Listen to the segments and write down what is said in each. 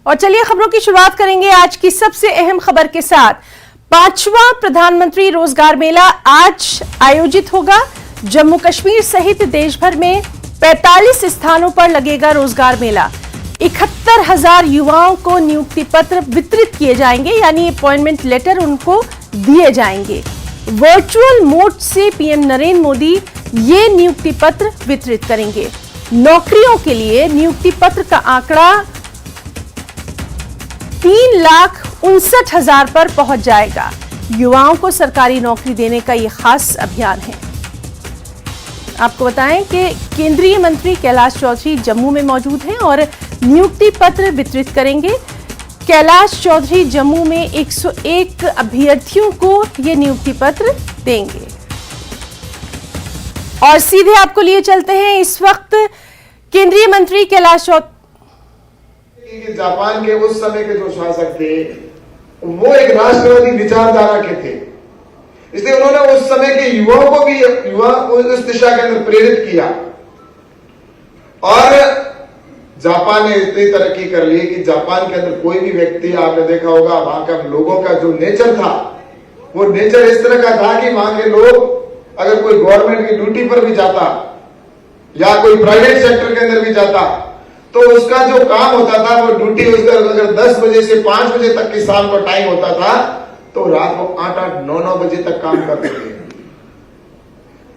और चलिए खबरों की शुरुआत करेंगे आज की सबसे अहम खबर के साथ। 5वां प्रधानमंत्री रोजगार मेला आज आयोजित होगा। जम्मू कश्मीर सहित देश भर में 45 स्थानों पर लगेगा रोजगार मेला। 71,000 युवाओं को नियुक्ति पत्र वितरित किए जाएंगे, यानी अपॉइंटमेंट लेटर उनको दिए जाएंगे। वर्चुअल मोड से पीएम नरेंद्र मोदी ये नियुक्ति पत्र वितरित करेंगे। नौकरियों के लिए नियुक्ति पत्र का आंकड़ा 3,59,000 पर पहुंच जाएगा। युवाओं को सरकारी नौकरी देने का यह खास अभियान है। आपको बताएं कि केंद्रीय मंत्री कैलाश चौधरी जम्मू में मौजूद हैं और नियुक्ति पत्र वितरित करेंगे। कैलाश चौधरी जम्मू में 101 अभ्यर्थियों को ये नियुक्ति पत्र देंगे। और सीधे आपको लिए चलते हैं इस वक्त केंद्रीय मंत्री कैलाश चौधरी। जापान के उस समय के जो शासक थे वो एक राष्ट्रवादी विचारधारा के थे, इसलिए उन्होंने उस समय के युवाओं को भी उस दिशा के अंदर प्रेरित किया। और जापान ने इतनी तरक्की कर ली कि जापान के अंदर कोई भी व्यक्ति, आपने देखा होगा वहां का लोगों का जो नेचर था वो नेचर इस तरह का था कि वहां के लोग अगर कोई गवर्नमेंट की ड्यूटी पर भी जाता या कोई प्राइवेट सेक्टर के अंदर भी जाता तो उसका जो काम होता था वो ड्यूटी उसका अगर 10 बजे से 5 बजे तक की शाम का टाइम होता था तो रात को 8-8, 9-9 बजे तक काम करते थे।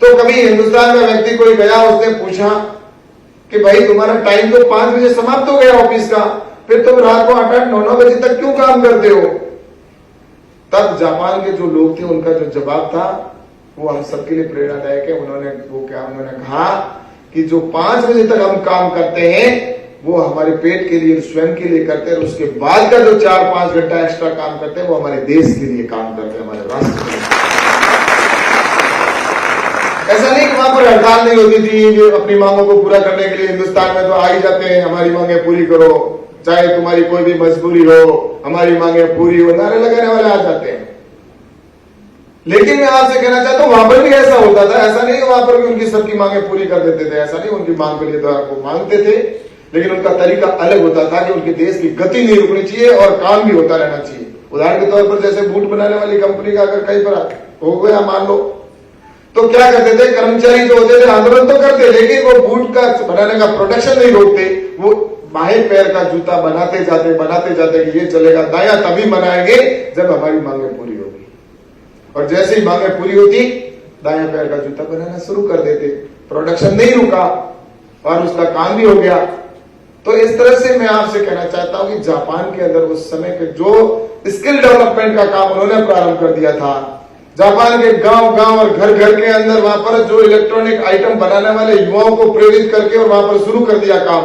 तो कभी हिंदुस्तान में व्यक्ति कोई गया, उसने पूछा कि भाई तुम्हारा टाइम तो 5 बजे समाप्त हो गया ऑफिस का, फिर तुम रात को 8-8, 9-9 बजे तक क्यों काम करते हो? तब जापान के जो लोग थे उनका जो जवाब था वो हम सबके लिए प्रेरणादायक है। उन्होंने कहा कि जो 5 बजे तक हम काम करते हैं वो हमारे पेट के लिए, स्वयं के लिए करते हैं, और उसके बाद का जो 4-5 घंटा एक्स्ट्रा काम करते हैं वो हमारे देश के लिए काम करते हैं, हमारे राष्ट्र के लिए। ऐसा नहीं कि वहां पर हड़ताल नहीं होती थी, जो अपनी मांगों को पूरा करने के लिए हिंदुस्तान में तो आ ही जाते हैं, हमारी मांगे पूरी करो, चाहे तुम्हारी कोई भी मजबूरी हो, हमारी मांगे पूरी हो, नारे लगाने वाले आ जाते हैं। लेकिन मैं आपसे कहना चाहता हूं वहां पर भी ऐसा होता था। ऐसा नहीं वहां पर भी उनकी सबकी मांगे पूरी कर देते थे, ऐसा नहीं। उनकी मांग के लिए तो आपको मांगते थे, लेकिन उनका तरीका अलग होता था कि उनके देश की गति नहीं रुकनी चाहिए और काम भी होता रहना चाहिए। उदाहरण के तौर पर जैसे बूट बनाने वाली कंपनी का अगर कहीं पर हो गया मान लो, तो क्या करते थे, कर्मचारी जो होते थे आंदोलन तो करते, लेकिन वो बूट का बनाने का प्रोडक्शन नहीं रोकते। वो बाएं पैर का जूता बनाते जाते कि ये चलेगा, दायां तभी बनाएंगे जब हमारी मांगे पूरी होगी। और जैसे ही मांगे पूरी होती दायां पैर का जूता बनाना शुरू कर देते। प्रोडक्शन नहीं रुका और उसका काम भी हो गया। तो इस तरह से मैं आपसे कहना चाहता हूं कि जापान के अंदर उस समय के जो स्किल डेवलपमेंट का काम उन्होंने प्रारंभ कर दिया था, जापान के गांव और घर के अंदर वहां पर जो इलेक्ट्रॉनिक आइटम बनाने वाले युवाओं को प्रेरित करके और वहां पर शुरू कर दिया काम।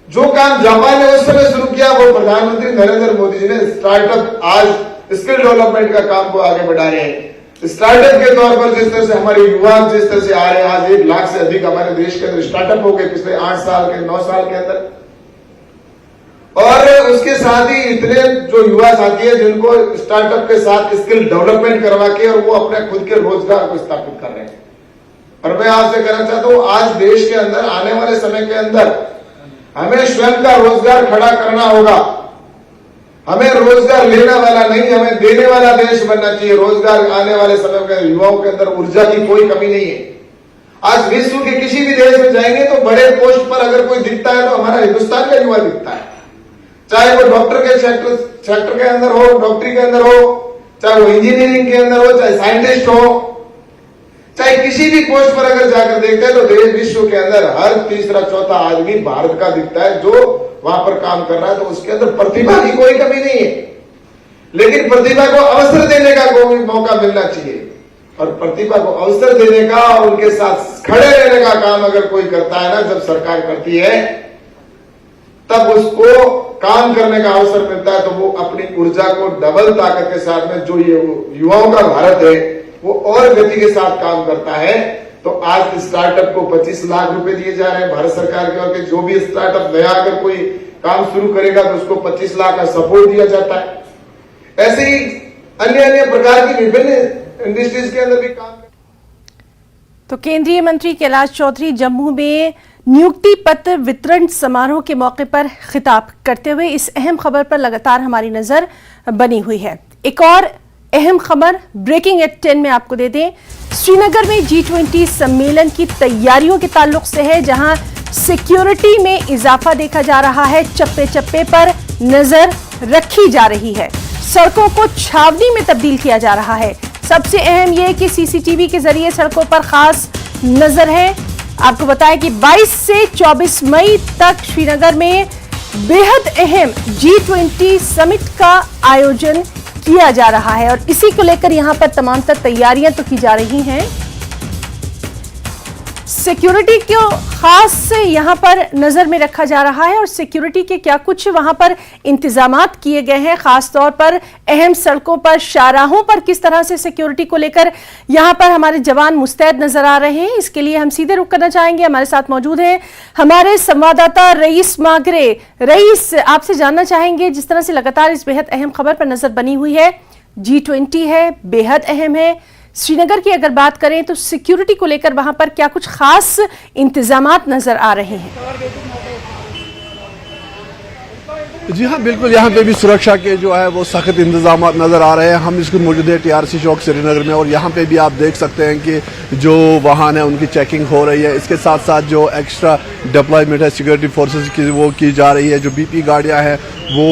जो काम जापान ने उस समय शुरू किया वो प्रधानमंत्री नरेंद्र मोदी जी ने स्टार्टअप, आज स्किल डेवलपमेंट का काम को आगे बढ़ा रहे हैं। स्टार्टअप के तौर पर जिस तरह से हमारे युवा जिस तरह से आ रहे हैं, आज 1 लाख से अधिक हमारे देश के अंदर स्टार्टअप हो गए पिछले 8 साल के 9 साल के अंदर। और उसके साथ ही इतने जो युवा साथी है जिनको स्टार्टअप के साथ स्किल डेवलपमेंट करवा के और वो अपने खुद के रोजगार को स्थापित कर रहे हैं। और मैं आपसे कहना चाहता हूं आज देश के अंदर आने वाले समय के अंदर हमें स्वयं का रोजगार खड़ा करना होगा। हमें रोजगार लेने वाला नहीं, हमें देने वाला देश बनना चाहिए। रोजगार आने वाले समय में युवाओं के अंदर ऊर्जा की कोई कमी नहीं है। आज विश्व के किसी भी देश में जाएंगे तो बड़े पोस्ट पर अगर कोई दिखता है तो हमारा हिंदुस्तान का युवा दिखता है, चाहे वो डॉक्टर के सेक्टर के अंदर हो, डॉक्टरी के अंदर हो, चाहे वो इंजीनियरिंग के अंदर हो, चाहे साइंटिस्ट हो, चाहे किसी भी पोस्ट पर अगर जाकर देखते हैं तो देश विश्व के अंदर हर तीसरा चौथा आदमी भारत का दिखता है जो वहां पर काम कर रहा है। तो उसके अंदर प्रतिभा की कोई कमी नहीं है, लेकिन प्रतिभा को अवसर देने का कोई मौका मिलना चाहिए। और प्रतिभा को अवसर देने का और उनके साथ खड़े रहने का काम अगर कोई करता है ना, जब सरकार करती है तब उसको काम करने का अवसर मिलता है, तो वो अपनी ऊर्जा को डबल ताकत के साथ में, जो ये युवाओं का भारत है वो और गति के साथ काम करता है। तो आज स्टार्टअप को 25 लाख रुपए दिए जा रहे हैं भारत सरकार की ओर से। जो भी स्टार्टअप नया अगर कोई काम शुरू करेगा तो उसको 25 लाख का सपोर्ट दिया जाता है। ऐसे ही अन्य प्रकार की विभिन्न इंडस्ट्रीज के अंदर भी काम। तो केंद्रीय मंत्री कैलाश चौधरी जम्मू में नियुक्ति पत्र वितरण समारोह के मौके पर खिताब करते हुए इस अहम खबर पर लगातार हमारी नजर बनी हुई है। एक और अहम खबर ब्रेकिंग एट 10 में आपको दे दें, श्रीनगर में G20 सम्मेलन की तैयारियों के ताल्लुक से है, जहां सिक्योरिटी में इजाफा देखा जा रहा है, चप्पे चप्पे पर नजर रखी जा रही है, सड़कों को छावनी में तब्दील किया जा रहा है। सबसे अहम यह कि सीसीटीवी के जरिए सड़कों पर खास नजर है। आपको बताएं कि 22 से 24 मई तक श्रीनगर में बेहद अहम G20 समिट का आयोजन किया जा रहा है और इसी को लेकर यहां पर तमाम तर तैयारियां तो की जा रही हैं। सिक्योरिटी को खास से यहां पर नजर में रखा जा रहा है और सिक्योरिटी के क्या कुछ वहां पर इंतजामात किए गए हैं, खास तौर पर अहम सड़कों पर, शाहराहों पर किस तरह से सिक्योरिटी को लेकर यहां पर हमारे जवान मुस्तैद नजर आ रहे हैं। इसके लिए हम सीधे रुख करना चाहेंगे, हमारे साथ मौजूद हैं हमारे संवाददाता रईस मागरे। रईस, आपसे जानना चाहेंगे, जिस तरह से लगातार इस बेहद अहम खबर पर नजर बनी हुई है, G20 है, बेहद अहम है, श्रीनगर की अगर बात करें तो सिक्योरिटी को लेकर वहां पर क्या कुछ खास इंतजामात नजर आ रहे हैं? जी हाँ, बिल्कुल, यहाँ पे भी सुरक्षा के जो है वो सख्त इंतजाम नजर आ रहे हैं। हम इसको मौजूद है TRC चौक श्रीनगर में और यहाँ पे भी आप देख सकते हैं कि जो वाहन है उनकी चेकिंग हो रही है। इसके साथ साथ जो एक्स्ट्रा डिप्लॉयमेंट है सिक्योरिटी फोर्सेस की, वो की जा रही है। जो BP गाड़ियाँ हैं वो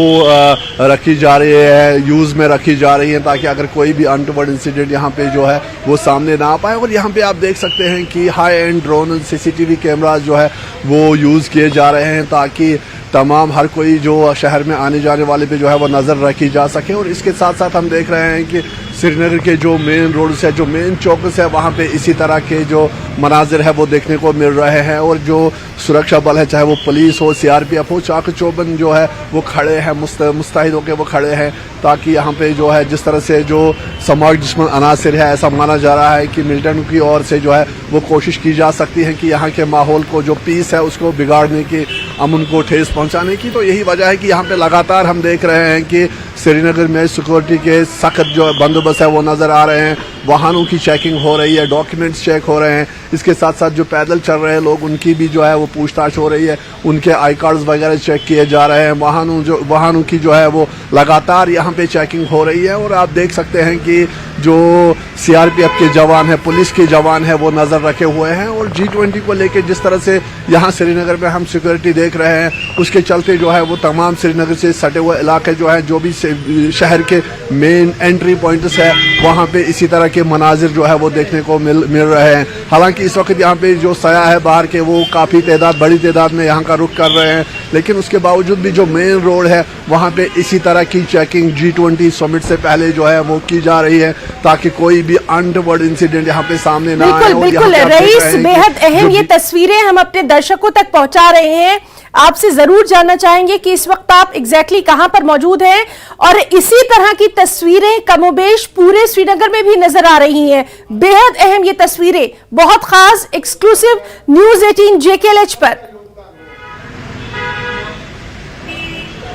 रखी जा रही है, यूज़ में रखी जा रही हैं, ताकि अगर कोई भी अनटोवर्ड इंसिडेंट यहाँ पे जो है वो सामने ना आ पाए। और यहाँ पे आप देख सकते हैं कि high and drone CCTV cameras जो है वो यूज़ किए जा रहे हैं, ताकि तमाम हर कोई जो शहर में आने जाने वाले पे जो है वो नज़र रखी जा सके। और इसके साथ साथ हम देख रहे हैं कि श्रीनगर के जो मेन रोड्स है, जो मेन चौकस है, वहाँ पे इसी तरह के जो मनाजिर है वो देखने को मिल रहे हैं। और जो सुरक्षा बल है, चाहे वो पुलिस हो, CRPF हो, चाक चौबंद जो है वो खड़े हैं, मुस्तैद होकर वो खड़े हैं, ताकि यहाँ पे जो है जिस तरह से जो समाज दुश्मन अनासिर है, ऐसा माना जा रहा है कि मिलिटेंट की ओर से जो है वो कोशिश की जा सकती है कि यहाँ के माहौल को, जो पीस है, उसको बिगाड़ने की, अमन को ठेस पहुँचाने की। तो यही वजह है कि यहाँ पे लगातार हम देख रहे हैं कि श्रीनगर में सिक्योरिटी के सख्त जो बंदोबस्त है वो नज़र आ रहे हैं। वाहनों की चेकिंग हो रही है, डॉक्यूमेंट्स चेक हो रहे हैं। इसके साथ साथ जो पैदल चल रहे हैं लोग, उनकी भी जो है वो पूछताछ हो रही है, उनके आई कार्ड्स वगैरह चेक किए जा रहे हैं। वाहनों की जो है वो लगातार यहाँ पे चेकिंग हो रही है। और आप देख सकते हैं कि जो CRPF के जवान है, पुलिस के जवान है, वो नज़र रखे हुए हैं। और G20 को लेके जिस तरह से यहाँ श्रीनगर में हम सिक्योरिटी देख रहे हैं, उसके चलते जो है वो तमाम श्रीनगर से सटे हुए इलाके जो है, जो भी शहर के मेन एंट्री पॉइंट्स है, वहाँ पे इसी तरह के मनाजिर जो है वो देखने को मिल रहे हैं। हालांकि इस वक्त यहाँ पे जो सयाह है बाहर के, वो काफ़ी बड़ी तादाद में यहाँ का रुख कर रहे हैं, लेकिन उसके बावजूद भी जो मेन रोड है वहाँ पे इसी तरह की चेकिंग G20 समिट से पहले जो है वो की जा रही है, ताकि कोई भी अनटोवर्ड इंसिडेंट यहाँ पे सामने ना आए। बिल्कुल रईस, बेहद अहम ये तस्वीरें हम अपने दर्शकों तक पहुंचा रहे हैं। आपसे जरूर जानना चाहेंगे कि इस वक्त आप एग्जैक्टली कहां पर मौजूद हैं और इसी तरह की तस्वीरें कमोबेश पूरे श्रीनगर में भी नजर आ रही हैं। बेहद अहम ये तस्वीरें, बहुत खास एक्सक्लूसिव न्यूज़ 18 JKLH पर।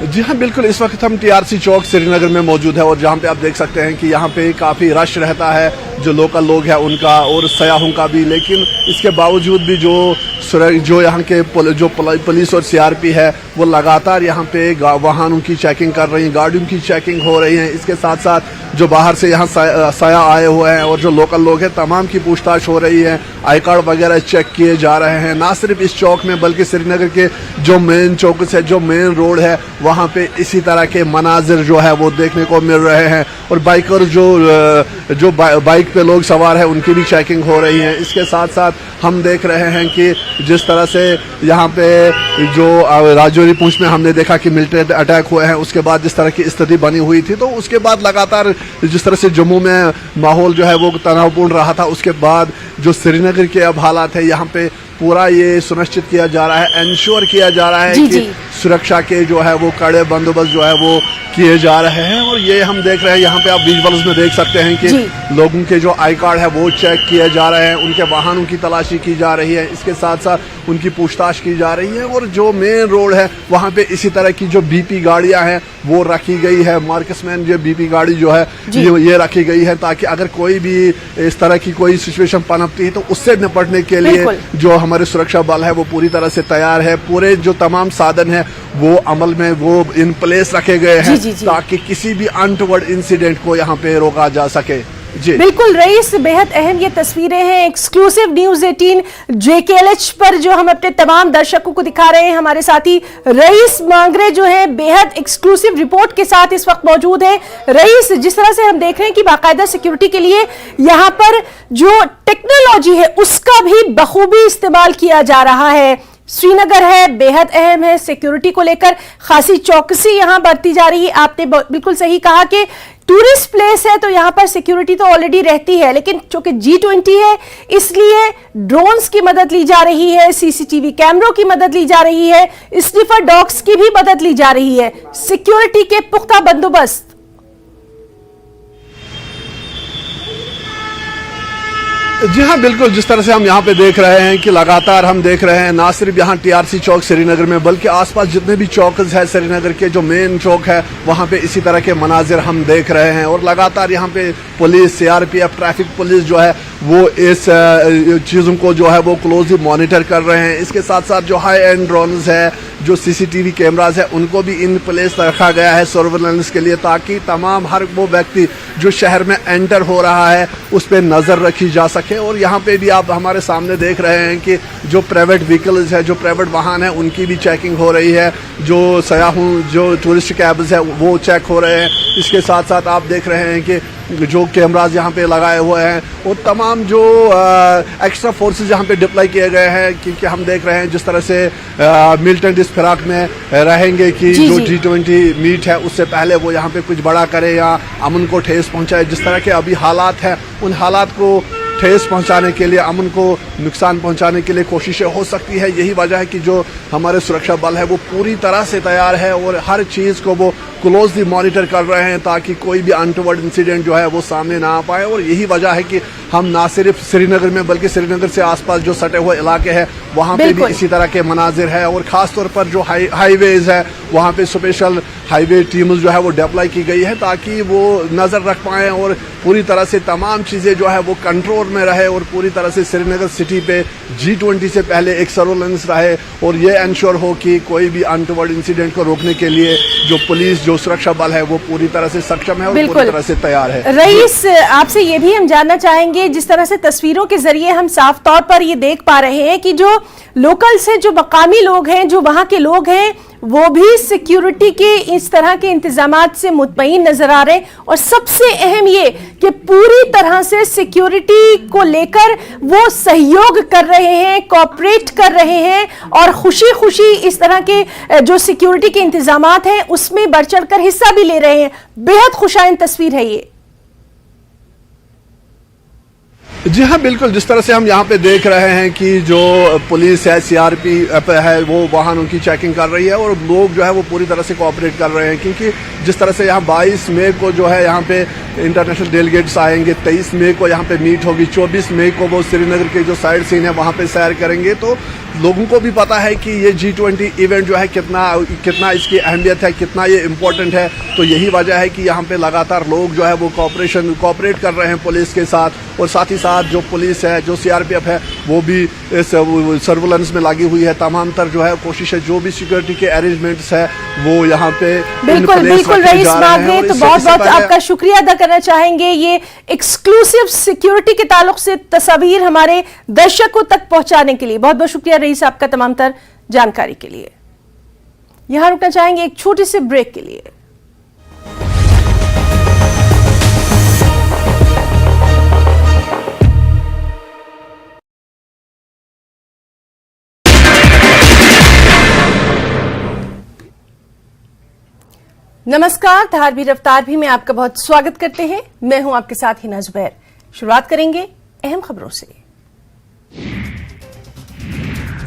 जी हाँ, बिल्कुल, इस वक्त हम TRC चौक श्रीनगर में मौजूद है और जहाँ पे आप देख सकते हैं कि यहाँ पे काफ़ी रश रहता है, जो लोकल लोग हैं उनका और सयाहों का भी। लेकिन इसके बावजूद भी जो यहाँ के जो पुलिस और CRP है वो लगातार यहाँ पे वाहनों की चेकिंग कर रही हैं, गाड़ियों की चेकिंग हो रही है। इसके साथ साथ जो बाहर से यहाँ सयाह आए हुए हैं और जो लोकल लोग हैं, तमाम की पूछताछ हो रही है, आई कार्ड वगैरह चेक किए जा रहे हैं। ना सिर्फ इस चौक में बल्कि श्रीनगर के जो मेन चौक है, जो मेन रोड है, वहाँ पे इसी तरह के मनाजिर जो है वो देखने को मिल रहे हैं। और बाइकर जो बाइक पे लोग सवार हैं, उनकी भी चेकिंग हो रही है। इसके साथ साथ हम देख रहे हैं कि जिस तरह से यहाँ पे जो राजौरी पुंछ में हमने देखा कि मिलिट्री अटैक हुए हैं, उसके बाद जिस तरह की स्थिति बनी हुई थी, तो उसके बाद लगातार जिस तरह से जम्मू में माहौल जो है वो तनावपूर्ण रहा था, उसके बाद जो श्रीनगर के अब हालात है, यहाँ पे पूरा ये सुनिश्चित किया जा रहा है, इंश्योर किया जा रहा है कि सुरक्षा के जो है वो कड़े बंदोबस्त जो है वो किए जा रहे हैं। और ये हम देख रहे हैं, यहाँ पे आप विजुअल्स में देख सकते हैं कि लोगों के जो आई कार्ड है वो चेक किए जा रहे हैं, उनके वाहनों की तलाशी की जा रही है, इसके साथ साथ उनकी पूछताछ की जा रही है। और जो मेन रोड है वहाँ पे इसी तरह की जो BP गाड़ियाँ हैं वो रखी गई है। मार्कसमैन जो BP गाड़ी जो है ये रखी गई है, ताकि अगर कोई भी इस तरह की कोई सिचुएशन पनपती है तो उससे निपटने के लिए जो हमारे सुरक्षा बल है वो पूरी तरह से तैयार है। पूरे जो तमाम साधन है वो अमल में वो इन प्लेस रखे गए हैं ताकि किसी भी अनटोवर्ड इंसिडेंट को यहाँ पे रोका जा सके। जी बिल्कुल रईस, बेहद अहम ये तस्वीरें हैं। एक्सक्लूसिव न्यूज 18 JKLH पर जो हम अपने तमाम दर्शकों को दिखा रहे हैं। हमारे साथी रईस मांगरे जो है बेहद एक्सक्लूसिव रिपोर्ट के साथ इस वक्त मौजूद है। रईस, जिस तरह से हम देख रहे हैं कि बाकायदा सिक्योरिटी के लिए यहाँ पर जो टेक्नोलॉजी है उसका भी बखूबी इस्तेमाल किया जा रहा है। श्रीनगर है, बेहद अहम है, सिक्योरिटी को लेकर खासी चौकसी यहां बरती जा रही है। आपने बिल्कुल सही कहा कि टूरिस्ट प्लेस है तो यहां पर सिक्योरिटी तो ऑलरेडी रहती है, लेकिन चूंकि G20 है इसलिए ड्रोन्स की मदद ली जा रही है, CCTV कैमरों की मदद ली जा रही है, स्निफर डॉग्स की भी मदद ली जा रही है। सिक्योरिटी के पुख्ता बंदोबस्त। जी हाँ बिल्कुल, जिस तरह से हम यहाँ पे देख रहे हैं कि लगातार हम देख रहे हैं ना सिर्फ यहाँ TRC चौक श्रीनगर में बल्कि आसपास जितने भी चौकस है श्रीनगर के जो मेन चौक है वहाँ पे इसी तरह के मनाजिर हम देख रहे हैं। और लगातार यहाँ पे पुलिस, CRPF, ट्रैफिक पुलिस जो है वो इस चीज़ों को जो है वो क्लोजली मॉनिटर कर रहे हैं। इसके साथ साथ जो हाई एंड ड्रोन्स है, जो CCTV कैमराज है उनको भी इन प्लेस रखा गया है सर्वेलेंस के लिए ताकि तमाम हर वो व्यक्ति जो शहर में एंटर हो रहा है उस पर नज़र रखी जा सके। और यहाँ पे भी आप हमारे सामने देख रहे हैं कि जो प्राइवेट व्हीकल्स है, जो प्राइवेट वाहन है उनकी भी चेकिंग हो रही है। जो सयाहों, जो टूरिस्ट कैब्स है वो चेक हो रहे हैं। इसके साथ साथ आप देख रहे हैं कि जो कैमराज यहाँ पे लगाए हुए हैं और तमाम जो एक्स्ट्रा फोर्सेस यहाँ पे डिप्लॉय किए गए हैं, क्योंकि हम देख रहे हैं जिस तरह से मिलिटेंट इस फिराक में रहेंगे कि जो G20 मीट है उससे पहले वो यहाँ पे कुछ बड़ा करे या अमन को ठेस पहुँचाए। जिस तरह के अभी हालात हैं उन हालात को ठेस पहुंचाने के लिए, अमन को नुकसान पहुंचाने के लिए कोशिशें हो सकती है। यही वजह है कि जो हमारे सुरक्षा बल है वो पूरी तरह से तैयार है और हर चीज़ को वो क्लोजली मॉनिटर कर रहे हैं ताकि कोई भी अनटोवर्ड इंसिडेंट जो है वो सामने ना आ पाए। और यही वजह है कि हम ना सिर्फ श्रीनगर में बल्कि श्रीनगर से आसपास जो सटे हुए इलाके हैं वहाँ पे भी इसी तरह के मनाजिर है। और ख़ास तौर पर जो हाईवेज है वहाँ पे स्पेशल हाईवे टीम्स जो है वो डिप्लॉय की गई है ताकि वो नज़र रख पाएँ और पूरी तरह से तमाम चीज़ें जो है वो कंट्रोल में रहे और पूरी तरह से श्रीनगर सिटी पे G20 से पहले एक सर्वेलेंस रहे और ये इंश्योर हो कि कोई भी अनटोवर्ड इंसिडेंट को रोकने के लिए जो पुलिस, जो सुरक्षा बल है वो पूरी तरह से सक्षम है और पूरी तरह से तैयार है। रईस, आपसे ये भी हम जानना चाहेंगे, जिस तरह से तस्वीरों के जरिए हम साफ तौर पर ये देख पा रहे हैं कि जो लोकल्स हैं, जो मकामी लोग हैं, जो वहां के लोग हैं वो भी सिक्योरिटी के इस तरह के इंतजामात से मुतमईन नजर आ रहे हैं। और सबसे अहम ये कि पूरी तरह से सिक्योरिटी को लेकर वो सहयोग कर रहे हैं, कोऑपरेट कर रहे हैं और खुशी खुशी इस तरह के जो सिक्योरिटी के इंतजामात हैं उसमें बढ़ चढ़कर हिस्सा भी ले रहे हैं। बेहद खुशाइन तस्वीर है ये। जी हाँ बिल्कुल, जिस तरह से हम यहाँ पे देख रहे हैं कि जो पुलिस है, CRPF है वो वाहनों की चेकिंग कर रही है और लोग जो है वो पूरी तरह से कोऑपरेट कर रहे हैं। क्योंकि जिस तरह से यहाँ 22 मई को जो है यहाँ पे इंटरनेशनल डेलीगेट्स आएंगे, 23 मई को यहाँ पे मीट होगी, 24 मई को वो श्रीनगर के जो साइड सीन है वहाँ पे सैर करेंगे। तो लोगों को भी पता है कि ये G20 इवेंट जो है कितना इसकी अहमियत है, कितना ये इम्पोर्टेंट है। तो यही वजह है कि यहाँ पे लगातार लोग जो है वो कोऑपरेट कर रहे हैं पुलिस के साथ। और साथ ही साथ जो पुलिस है, जो CRPF है वो भी इस सर्वेलेंस में लगी हुई है। तमाम तर जो है कोशिश है, जो भी सिक्योरिटी के अरेंजमेंट्स है वो यहाँ पे बिल्कुल रईस मांगरे, तो बहुत बहुत आपका शुक्रिया अदा करना चाहेंगे। ये एक्सक्लूसिव सिक्योरिटी के ताल्लुक से तस्वीर हमारे दर्शकों तक पहुंचाने के लिए बहुत बहुत शुक्रिया रईस आपका तमाम तर जानकारी के लिए। यहां रुकना चाहेंगे एक छोटे से ब्रेक के लिए। नमस्कार, धारवी रफ्तार भी में आपका बहुत स्वागत करते हैं। मैं हूं आपके साथ हिना जुबैर। शुरुआत करेंगे अहम खबरों से।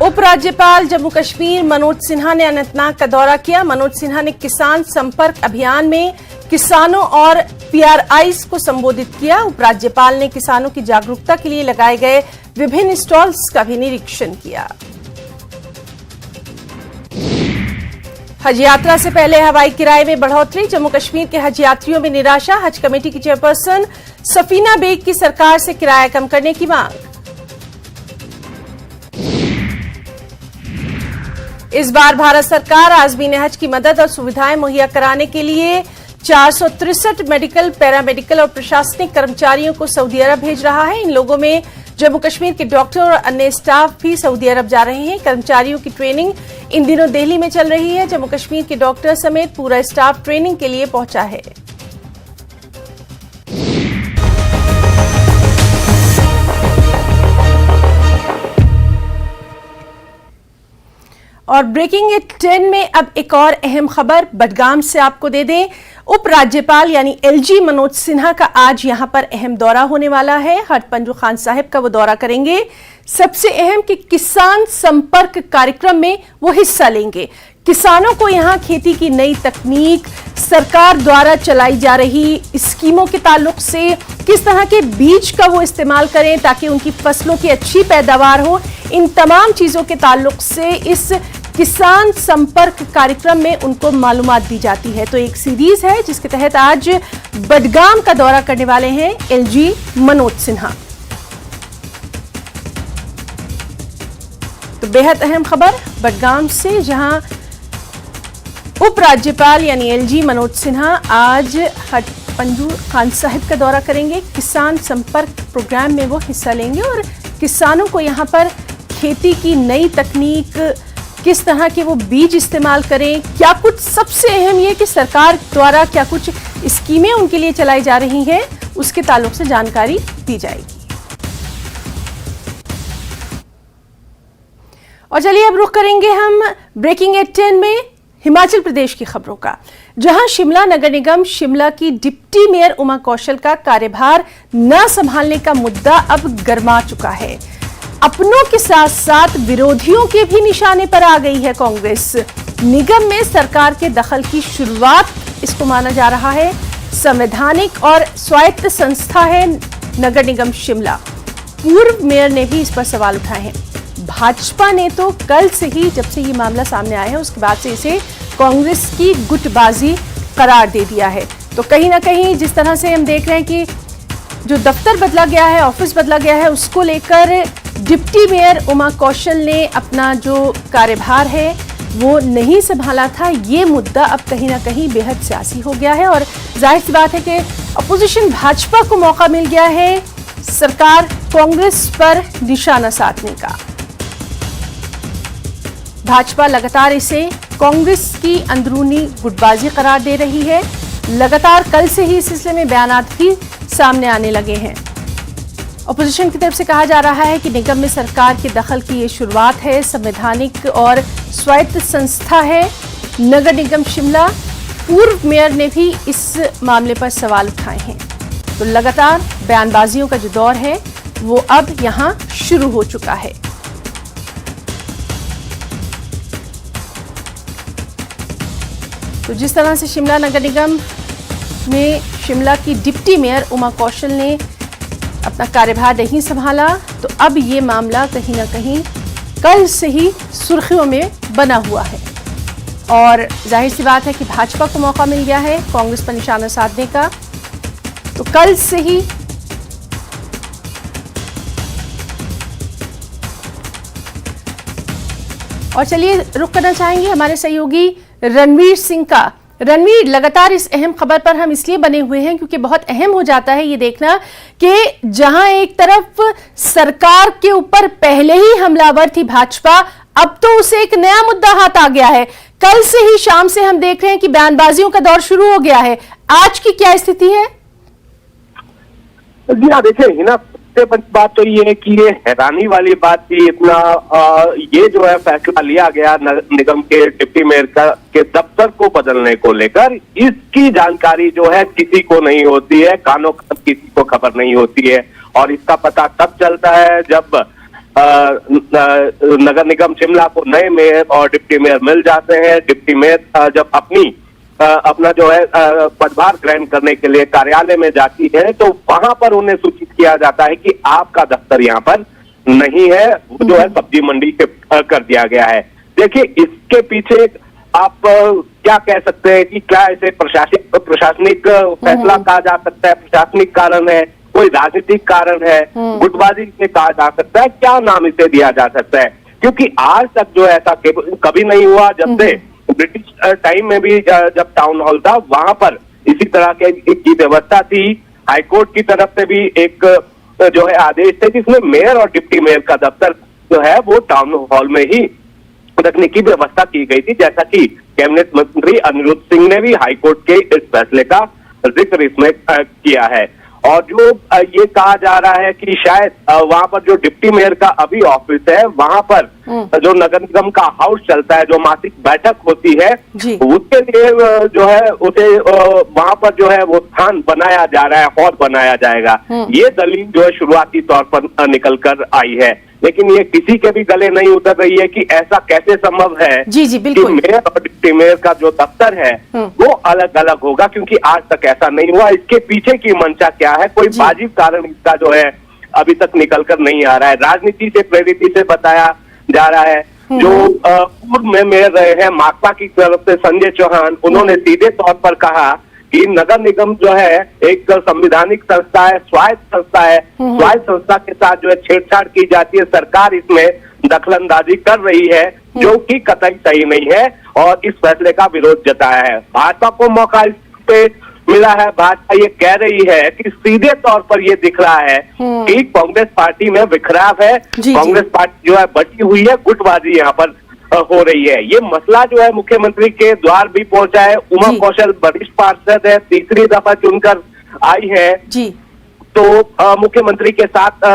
उपराज्यपाल जम्मू कश्मीर मनोज सिन्हा ने अनंतनाग का दौरा किया। मनोज सिन्हा ने किसान संपर्क अभियान में किसानों और PRIs को संबोधित किया। उपराज्यपाल ने किसानों की जागरूकता के लिए लगाए गए विभिन्न स्टॉल्स का भी निरीक्षण किया। हज यात्रा से पहले हवाई किराए में बढ़ोतरी, जम्मू कश्मीर के हज यात्रियों में निराशा। हज कमेटी की चेयरपर्सन सफीना बेग की सरकार से किराया कम करने की मांग। इस बार भारत सरकार आज़मीन हज की मदद और सुविधाएं मुहैया कराने के लिए 463 मेडिकल, पैरामेडिकल और प्रशासनिक कर्मचारियों को सऊदी अरब भेज रहा है। इन लोगों में जम्मू कश्मीर के डॉक्टर और अन्य स्टाफ भी सऊदी अरब जा रहे हैं। कर्मचारियों की ट्रेनिंग इन दिनों दिल्ली में चल रही है। जम्मू कश्मीर के डॉक्टर समेत पूरा स्टाफ ट्रेनिंग के लिए पहुंचा है। और ब्रेकिंग एट 10 में अब एक और अहम खबर बडगाम से आपको दे दें। उपराज्यपाल यानी एलजी मनोज सिन्हा का आज यहां पर अहम दौरा होने वाला है। हरपंजू खान साहिब का वो दौरा करेंगे। सबसे अहम कि किसान संपर्क कार्यक्रम में वो हिस्सा लेंगे। किसानों को यहां खेती की नई तकनीक, सरकार द्वारा चलाई जा रही स्कीमों के ताल्लुक से किस तरह के बीज का वो इस्तेमाल करें ताकि उनकी फसलों की अच्छी पैदावार हो, इन तमाम चीजों के ताल्लुक से इस किसान संपर्क कार्यक्रम में उनको मालूमात दी जाती है। तो एक सीरीज है जिसके तहत आज बडगाम का दौरा करने वाले हैं एलजी मनोज सिन्हा। तो बेहद अहम खबर बडगाम से, जहां उपराज्यपाल यानी एलजी मनोज सिन्हा आज हरपंजू खान साहिब का दौरा करेंगे। किसान संपर्क प्रोग्राम में वो हिस्सा लेंगे और किसानों को यहां पर खेती की नई तकनीक, किस तरह के वो बीज इस्तेमाल करें, क्या कुछ सबसे अहम ये कि सरकार द्वारा क्या कुछ स्कीमें उनके लिए चलाई जा रही हैं, उसके ताल्लुक से जानकारी दी जाएगी। और चलिए अब रुख करेंगे हम ब्रेकिंग एट 10 में हिमाचल प्रदेश की खबरों का, जहां शिमला नगर निगम शिमला की डिप्टी मेयर उमा कौशल का कार्यभार न संभालने का मुद्दा अब गर्मा चुका है। अपनों के साथ साथ विरोधियों के भी निशाने पर आ गई है कांग्रेस। निगम में सरकार के दखल की शुरुआत इसको माना जा रहा है। संवैधानिक और स्वायत्त संस्था है नगर निगम शिमला। पूर्व मेयर ने भी इस पर सवाल उठाए हैं। भाजपा ने तो कल से ही, जब से ये मामला सामने आया है उसके बाद से इसे कांग्रेस की गुटबाजी करार दे दिया है। तो कहीं ना कहीं जिस तरह से हम देख रहे हैं कि जो दफ्तर बदला गया है, ऑफिस बदला गया है, उसको लेकर डिप्टी मेयर उमा कौशल ने अपना जो कार्यभार है वो नहीं संभाला था। ये मुद्दा अब कहीं ना कहीं बेहद सियासी हो गया है और जाहिर सी बात है कि अपोजिशन भाजपा को मौका मिल गया है सरकार कांग्रेस पर निशाना साधने का। भाजपा लगातार इसे कांग्रेस की अंदरूनी गुटबाजी करार दे रही है। लगातार कल से ही इस सिलसिले में बयानात भी सामने आने लगे हैं। अपोजिशन की तरफ से कहा जा रहा है कि निगम में सरकार के दखल की ये शुरुआत है। संवैधानिक और स्वायत्त संस्था है नगर निगम शिमला। पूर्व मेयर ने भी इस मामले पर सवाल उठाए हैं। तो लगातार बयानबाजियों का जो दौर है वो अब यहां शुरू हो चुका है। तो जिस तरह से शिमला नगर निगम में शिमला की डिप्टी मेयर उमा कौशल ने अपना कार्यभार नहीं संभाला, तो अब ये मामला कहीं ना कहीं कल से ही सुर्खियों में बना हुआ है और जाहिर सी बात है कि भाजपा को मौका मिल गया है कांग्रेस पर निशाना साधने का। तो कल से ही और चलिए रुक करना चाहेंगे हमारे सहयोगी रणवीर सिंह का। रणवीर, लगातार इस अहम खबर पर हम इसलिए बने हुए हैं क्योंकि बहुत अहम हो जाता है ये देखना कि जहां एक तरफ सरकार के ऊपर पहले ही हमलावर थी भाजपा, अब तो उसे एक नया मुद्दा हाथ आ गया है। कल से ही शाम से हम देख रहे हैं कि बयानबाजियों का दौर शुरू हो गया है। आज की क्या स्थिति है? जी हाँ, देखिए हिना, बात तो ये है कि ये हैरानी वाली बात थी इतना ये जो है फैसला लिया गया निगम के डिप्टी मेयर के दफ्तर को बदलने को लेकर, इसकी जानकारी जो है किसी को नहीं होती है, कानों किसी को खबर नहीं होती है। और इसका पता तब चलता है जब नगर निगम शिमला को नए मेयर और डिप्टी मेयर मिल जाते हैं। डिप्टी मेयर जब अपना जो है पदभार ग्रहण करने के लिए कार्यालय में जाती है तो वहां पर उन्हें सूचित किया जाता है कि आपका दफ्तर यहाँ पर नहीं है, जो है सब्जी मंडी कर दिया गया है। देखिए, इसके पीछे आप क्या कह सकते हैं कि क्या इसे प्रशासनिक फैसला कहा जा सकता है, प्रशासनिक कारण है, कोई राजनीतिक कारण है, गुटबाजी से कहा जा सकता है, क्या नाम इसे दिया जा सकता है। क्योंकि आज तक जो ऐसा कभी नहीं हुआ। जब से ब्रिटिश टाइम में भी जब टाउन हॉल था, वहां पर इसी तरह की व्यवस्था थी। हाईकोर्ट की तरफ से भी एक जो है आदेश थे जिसमें मेयर और डिप्टी मेयर का दफ्तर जो है वो टाउन हॉल में ही रखने की व्यवस्था की गई थी, जैसा कि कैबिनेट मंत्री अनिरुद्ध सिंह ने भी हाईकोर्ट के इस फैसले का जिक्र इसमें किया है। और जो ये कहा जा रहा है कि शायद वहां पर जो डिप्टी मेयर का अभी ऑफिस है, वहां पर जो नगर निगम का हाउस चलता है, जो मासिक बैठक होती है, उसके लिए जो है उसे वहां पर जो है वो स्थान बनाया जा रहा है, हॉल बनाया जाएगा। ये दलील जो है शुरुआती तौर पर निकल कर आई है, लेकिन ये किसी के भी गले नहीं उतर रही है कि ऐसा कैसे संभव है जी बिल्कुल कि मेयर और डिप्टी मेयर का जो दफ्तर है वो अलग अलग होगा, क्योंकि आज तक ऐसा नहीं हुआ। इसके पीछे की मंशा क्या है, कोई वाजिब कारण इसका जो है अभी तक निकल कर नहीं आ रहा है। राजनीति से प्रेरित इसे बताया जा रहा है। जो पूर्व में मेयर रहे हैं माकपा की तरफ से संजय चौहान, उन्होंने सीधे तौर पर कहा कि नगर निगम जो है एक संवैधानिक संस्था है, स्वायत्त संस्था है, स्वायत्त संस्था के साथ जो है छेड़छाड़ की जाती है, सरकार इसमें दखलंदाजी कर रही है, जो कि कतई सही नहीं है, और इस फैसले का विरोध जताया है। भाजपा को मौका इस पे मिला है। भाजपा ये कह रही है कि सीधे तौर पर ये दिख रहा है कि कांग्रेस पार्टी में बिखराव है, कांग्रेस पार्टी जो है बटी हुई है, गुटबाजी यहाँ पर हो रही है। ये मसला जो है मुख्यमंत्री के द्वार भी पहुंचा है। उमा कौशल वरिष्ठ पार्षद है, तीसरी दफा चुनकर आई है जी, तो मुख्यमंत्री के साथ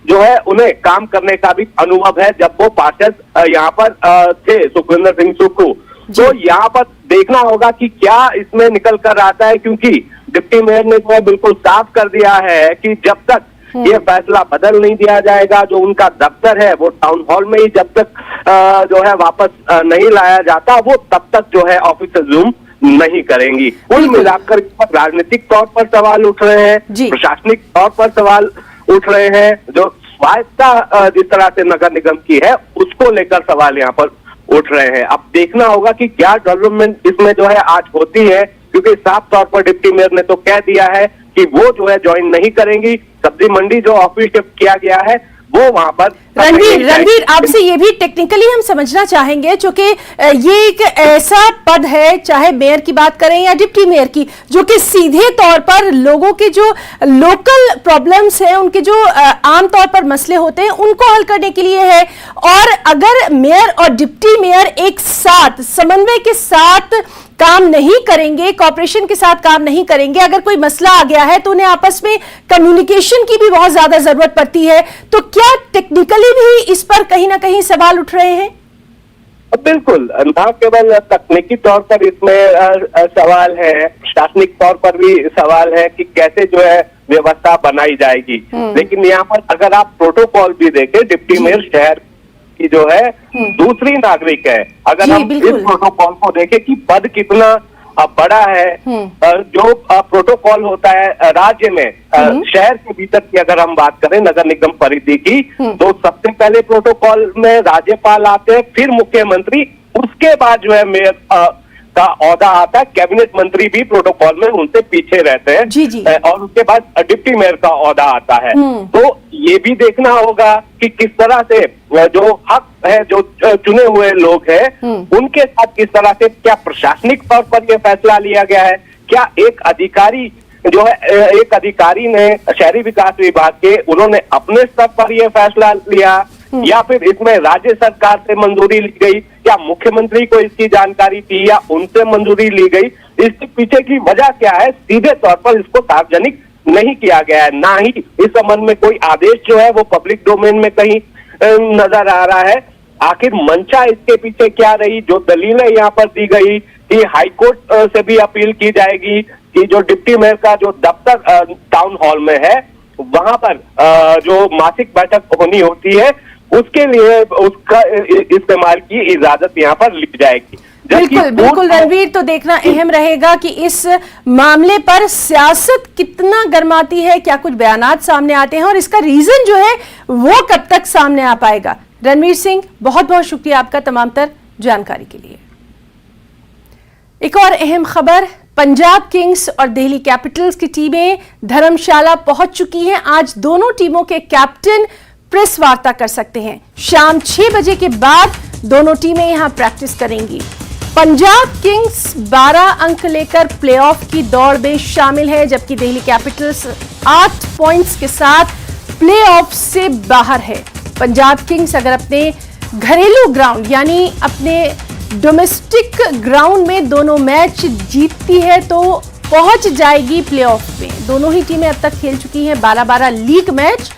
जो है उन्हें काम करने का भी अनुभव है जब वो पार्षद यहाँ पर थे, सुखविंदर सिंह सुक्खू। तो यहाँ पर देखना होगा कि क्या इसमें निकल कर आता है, क्योंकि डिप्टी मेयर ने जो है बिल्कुल साफ कर दिया है कि जब तक ये फैसला बदल नहीं दिया जाएगा, जो उनका दफ्तर है वो टाउन हॉल में ही जब तक जो है वापस नहीं लाया जाता, वो तब तक जो है ऑफिस जूम नहीं करेंगी। कुल मिलाकर राजनीतिक तौर पर सवाल उठ रहे हैं, प्रशासनिक तौर पर सवाल उठ रहे हैं, जो स्वायत्तता जिस तरह से नगर निगम की है उसको लेकर सवाल यहाँ पर उठ रहे हैं। अब देखना होगा कि क्या डेवलपमेंट इसमें जो है आज होती है, क्योंकि साफ तौर पर डिप्टी मेयर ने तो कह दिया है कि वो जो है ज्वाइन नहीं करेंगी। सब्जी मंडी जो ऑफिस शिफ्ट किया गया है वो वहां पर रणवीर आपसे ये भी टेक्निकली हम समझना चाहेंगे, क्योंकि ये एक ऐसा पद है, चाहे मेयर की बात करें या डिप्टी मेयर की, जो कि सीधे तौर पर लोगों के जो लोकल प्रॉब्लम्स हैं, उनके जो आम तौर पर मसले होते हैं, उनको हल करने के लिए है। और अगर मेयर और डिप्टी मेयर एक साथ समन्वय के साथ काम नहीं करेंगे, कॉर्पोरेशन के साथ काम नहीं करेंगे, अगर कोई मसला आ गया है तो उन्हें आपस में कम्युनिकेशन की भी बहुत ज्यादा जरूरत पड़ती है, तो क्या टेक्निकली भी इस पर कहीं ना कहीं सवाल उठ रहे हैं? बिल्कुल, न केवल तकनीकी तौर पर इसमें सवाल है, प्रशासनिक तौर पर भी सवाल है कि कैसे जो है व्यवस्था बनाई जाएगी। लेकिन यहाँ पर अगर आप प्रोटोकॉल भी देखें, डिप्टी मेयर शहर की जो है दूसरी नागरिक है। अगर हम इस प्रोटोकॉल को देखें कि पद कितना बड़ा है, जो प्रोटोकॉल होता है राज्य में, शहर के भीतर की अगर हम बात करें नगर निगम परिधि की, तो सबसे पहले प्रोटोकॉल में राज्यपाल आते हैं, फिर मुख्यमंत्री, उसके बाद जो है मेयर का ओहदा आता है। कैबिनेट मंत्री भी प्रोटोकॉल में उनसे पीछे रहते हैं, और उसके बाद डिप्टी मेयर का ओहदा आता है। तो ये भी देखना होगा कि किस तरह से जो हक है, जो चुने हुए लोग हैं, उनके साथ किस तरह से, क्या प्रशासनिक तौर पर यह फैसला लिया गया है, क्या एक अधिकारी जो है, एक अधिकारी ने शहरी विकास विभाग के, उन्होंने अपने स्तर पर यह फैसला लिया, या फिर इसमें राज्य सरकार से मंजूरी ली गई, या मुख्यमंत्री को इसकी जानकारी थी या उनसे मंजूरी ली गई? इसके पीछे की वजह क्या है, सीधे तौर पर इसको सार्वजनिक नहीं किया गया है। ना ही इस संबंध में कोई आदेश जो है वो पब्लिक डोमेन में कहीं नजर आ रहा है। आखिर मंशा इसके पीछे क्या रही? जो दलीलें यहाँ पर दी गई कि हाईकोर्ट से भी अपील की जाएगी कि जो डिप्टी मेयर का जो दफ्तर टाउन हॉल में है, वहां पर जो मासिक बैठक होनी होती है, उसके लिए उसका इस्तेमाल की इजाजत यहाँ पर ली जाएगी। बिल्कुल रणवीर, तो देखना अहम रहेगा कि इस मामले पर सियासत कितना गर्माती है, क्या कुछ बयानात सामने आते हैं और इसका रीजन जो है वो कब तक सामने आ पाएगा। रणवीर सिंह, बहुत बहुत शुक्रिया आपका तमाम तर जानकारी के लिए। एक और अहम खबर, पंजाब किंग्स और दिल्ली कैपिटल्स की टीमें धर्मशाला पहुंच चुकी हैं। आज दोनों टीमों के कैप्टन प्रेस वार्ता कर सकते हैं। शाम 6 बजे के बाद दोनों टीमें यहां प्रैक्टिस करेंगी। पंजाब किंग्स 12 अंक लेकर प्लेऑफ की दौड़ में शामिल है, जबकि दिल्ली कैपिटल्स 8 पॉइंट्स के साथ प्लेऑफ से बाहर है। पंजाब किंग्स अगर अपने घरेलू ग्राउंड यानी अपने डोमेस्टिक ग्राउंड में दोनों मैच जीतती है तो पहुंच जाएगी प्लेऑफ में। दोनों ही टीमें अब तक खेल चुकी हैं 12-12 लीग मैच।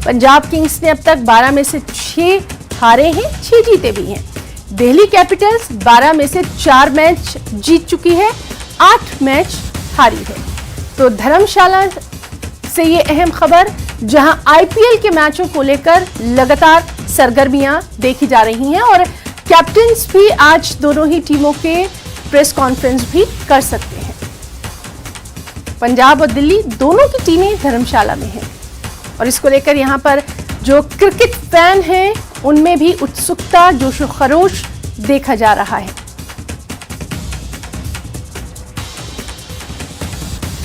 पंजाब किंग्स ने अब तक 12 में से 6 हारे हैं, 6 जीते भी हैं। दिल्ली कैपिटल्स 12 में से 4 मैच जीत चुकी है, 8 मैच हारी है। तो धर्मशाला से ये अहम खबर, जहां आईपीएल के मैचों को लेकर लगातार सरगर्मियां देखी जा रही हैं और कैप्टन्स भी आज दोनों ही टीमों के प्रेस कॉन्फ्रेंस भी कर सकते हैं। पंजाब और दिल्ली दोनों की टीमें धर्मशाला में हैं और इसको लेकर यहां पर जो क्रिकेट फैन हैं उनमें भी उत्सुकता, जोश व खरोश देखा जा रहा है।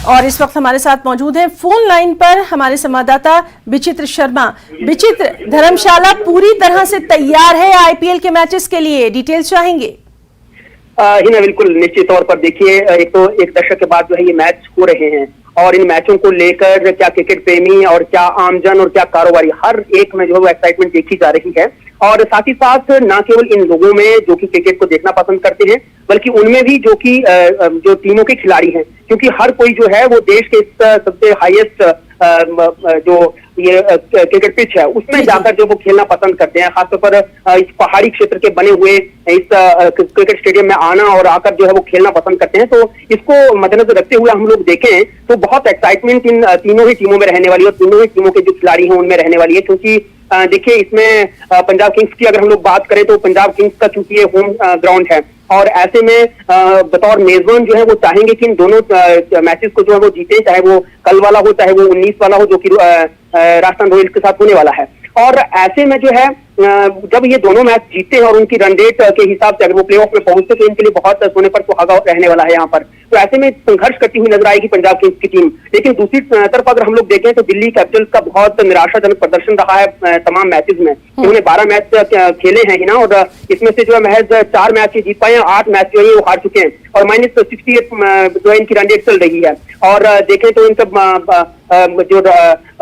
और इस वक्त हमारे साथ मौजूद हैं फोन लाइन पर हमारे संवाददाता विचित्र शर्मा। विचित्र, धर्मशाला पूरी तरह से तैयार है आईपीएल के मैचेस के लिए, डिटेल्स चाहेंगे? हिना, बिल्कुल निश्चित तौर पर देखिए, एक दशक के बाद जो है ये मैच हो रहे हैं और इन मैचों को लेकर क्या क्रिकेट प्रेमी और क्या आमजन और क्या कारोबारी, हर एक में जो है वो एक्साइटमेंट देखी जा रही है। और साथ ही साथ न केवल इन लोगों में जो कि क्रिकेट को देखना पसंद करते हैं, बल्कि उनमें भी जो टीमों के खिलाड़ी हैं, क्योंकि हर कोई जो है वो देश के इस सबसे हाईएस्ट जो ये क्रिकेट पिच है उसमें जाकर जो वो खेलना पसंद करते हैं। खासतौर पर इस पहाड़ी क्षेत्र के बने हुए इस क्रिकेट स्टेडियम में आना और आकर जो है वो खेलना पसंद करते हैं। तो इसको मद्देनजर रखते हुए हम लोग देखें तो बहुत एक्साइटमेंट इन तीनों ही टीमों में रहने वाली है और तीनों ही टीमों के जो खिलाड़ी हैं उनमें रहने वाली है। क्योंकि देखिए, इसमें पंजाब किंग्स की अगर हम लोग बात करें तो पंजाब किंग्स का चूंकि ये होम ग्राउंड है और ऐसे में बतौर मेजबान जो है वो चाहेंगे कि इन दोनों मैचेस को जो है वो जीते, चाहे वो कल वाला हो चाहे वो 19 वाला हो जो कि राजस्थान रॉयल्स के साथ होने वाला है। और ऐसे में जो है जब ये दोनों मैच जीते हैं और उनकी रन रेट के हिसाब से अगर वो प्लेऑफ में पहुंचते तो इनके लिए बहुत सोने पर सुहागा रहने वाला है यहाँ पर। तो ऐसे में संघर्ष करती हुई नजर आएगी पंजाब किंग्स की टीम। लेकिन दूसरी तरफ अगर हम लोग देखें तो दिल्ली कैपिटल्स का बहुत निराशाजनक प्रदर्शन रहा है तमाम मैचेस में। उन्होंने 12 मैच खेले हैं ना और इसमें से जो है महज 4 मैच जीत पाए हैं, 8 मैच जो है वो हार चुके हैं और -68 जो है इनकी रन रेट चल रही है। और देखें तो इनका जो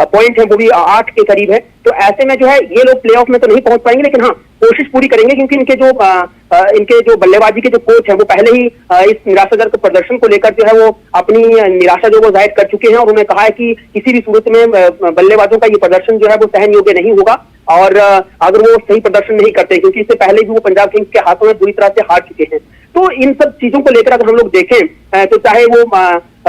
पॉइंट है वो भी 8 के करीब है। तो ऐसे में जो है ये लोग प्लेऑफ में तो नहीं पहुंच पाएंगे, लेकिन हाँ कोशिश पूरी करेंगे, क्योंकि इनके जो बल्लेबाजी के जो कोच है वो पहले ही इस निराशाजनक प्रदर्शन को लेकर जो है वो अपनी निराशा जो वो जाहिर कर चुके हैं और उन्होंने कहा है कि किसी भी सूरत में बल्लेबाजों का ये प्रदर्शन जो है वो सहन योग्य नहीं होगा और अगर वो सही प्रदर्शन नहीं करते, क्योंकि इससे पहले भी वो पंजाब किंग्स के हाथों में बुरी तरह से हार चुके हैं। तो इन सब चीजों को लेकर अगर हम लोग देखें तो चाहे वो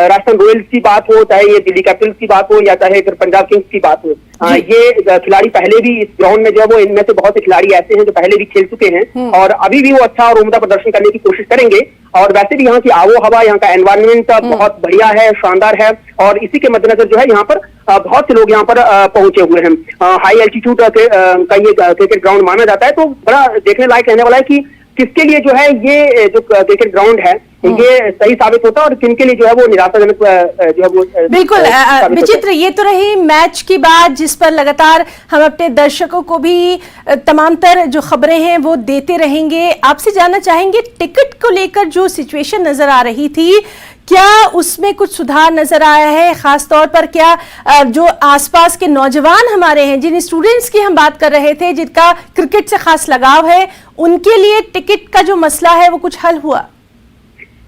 राजस्थान रॉयल्स की बात हो, चाहे ये दिल्ली कैपिटल्स की बात हो या चाहे फिर पंजाब किंग्स की बात हो, ये खिलाड़ी पहले भी इस ग्राउंड में जो है वो इनमें से बहुत से खिलाड़ी ऐसे हैं जो पहले भी खेल चुके हैं और अभी भी वो अच्छा और उम्दा प्रदर्शन करने की कोशिश करेंगे। और वैसे भी यहाँ की आबो हवा, यहाँ का एनवायरनमेंट बहुत बढ़िया है, शानदार है और इसी के मद्देनजर जो है यहाँ पर बहुत से लोग यहाँ पर पहुंचे हुए हैं। हाई एल्टीट्यूड का ये क्रिकेट ग्राउंड माना जाता है, तो बड़ा देखने लायक रहने वाला है कि किसके लिए जो है ये जो क्रिकेट ग्राउंड है ये सही साबित होता है और किन के लिए जो है वो निराशाजनक जो है वो बिल्कुल। विचित्र, ये तो रही मैच की बात जिस पर लगातार हम अपने दर्शकों को भी तमाम तर जो खबरें हैं वो देते रहेंगे। आपसे जानना चाहेंगे टिकट को लेकर जो सिचुएशन नजर आ रही थी, क्या उसमें कुछ सुधार नजर आया है? खास तौर पर क्या जो आसपास के नौजवान हमारे हैं, जिन स्टूडेंट्स की हम बात कर रहे थे जिनका क्रिकेट से खास लगाव है, उनके लिए टिकट का जो मसला है वो कुछ हल हुआ?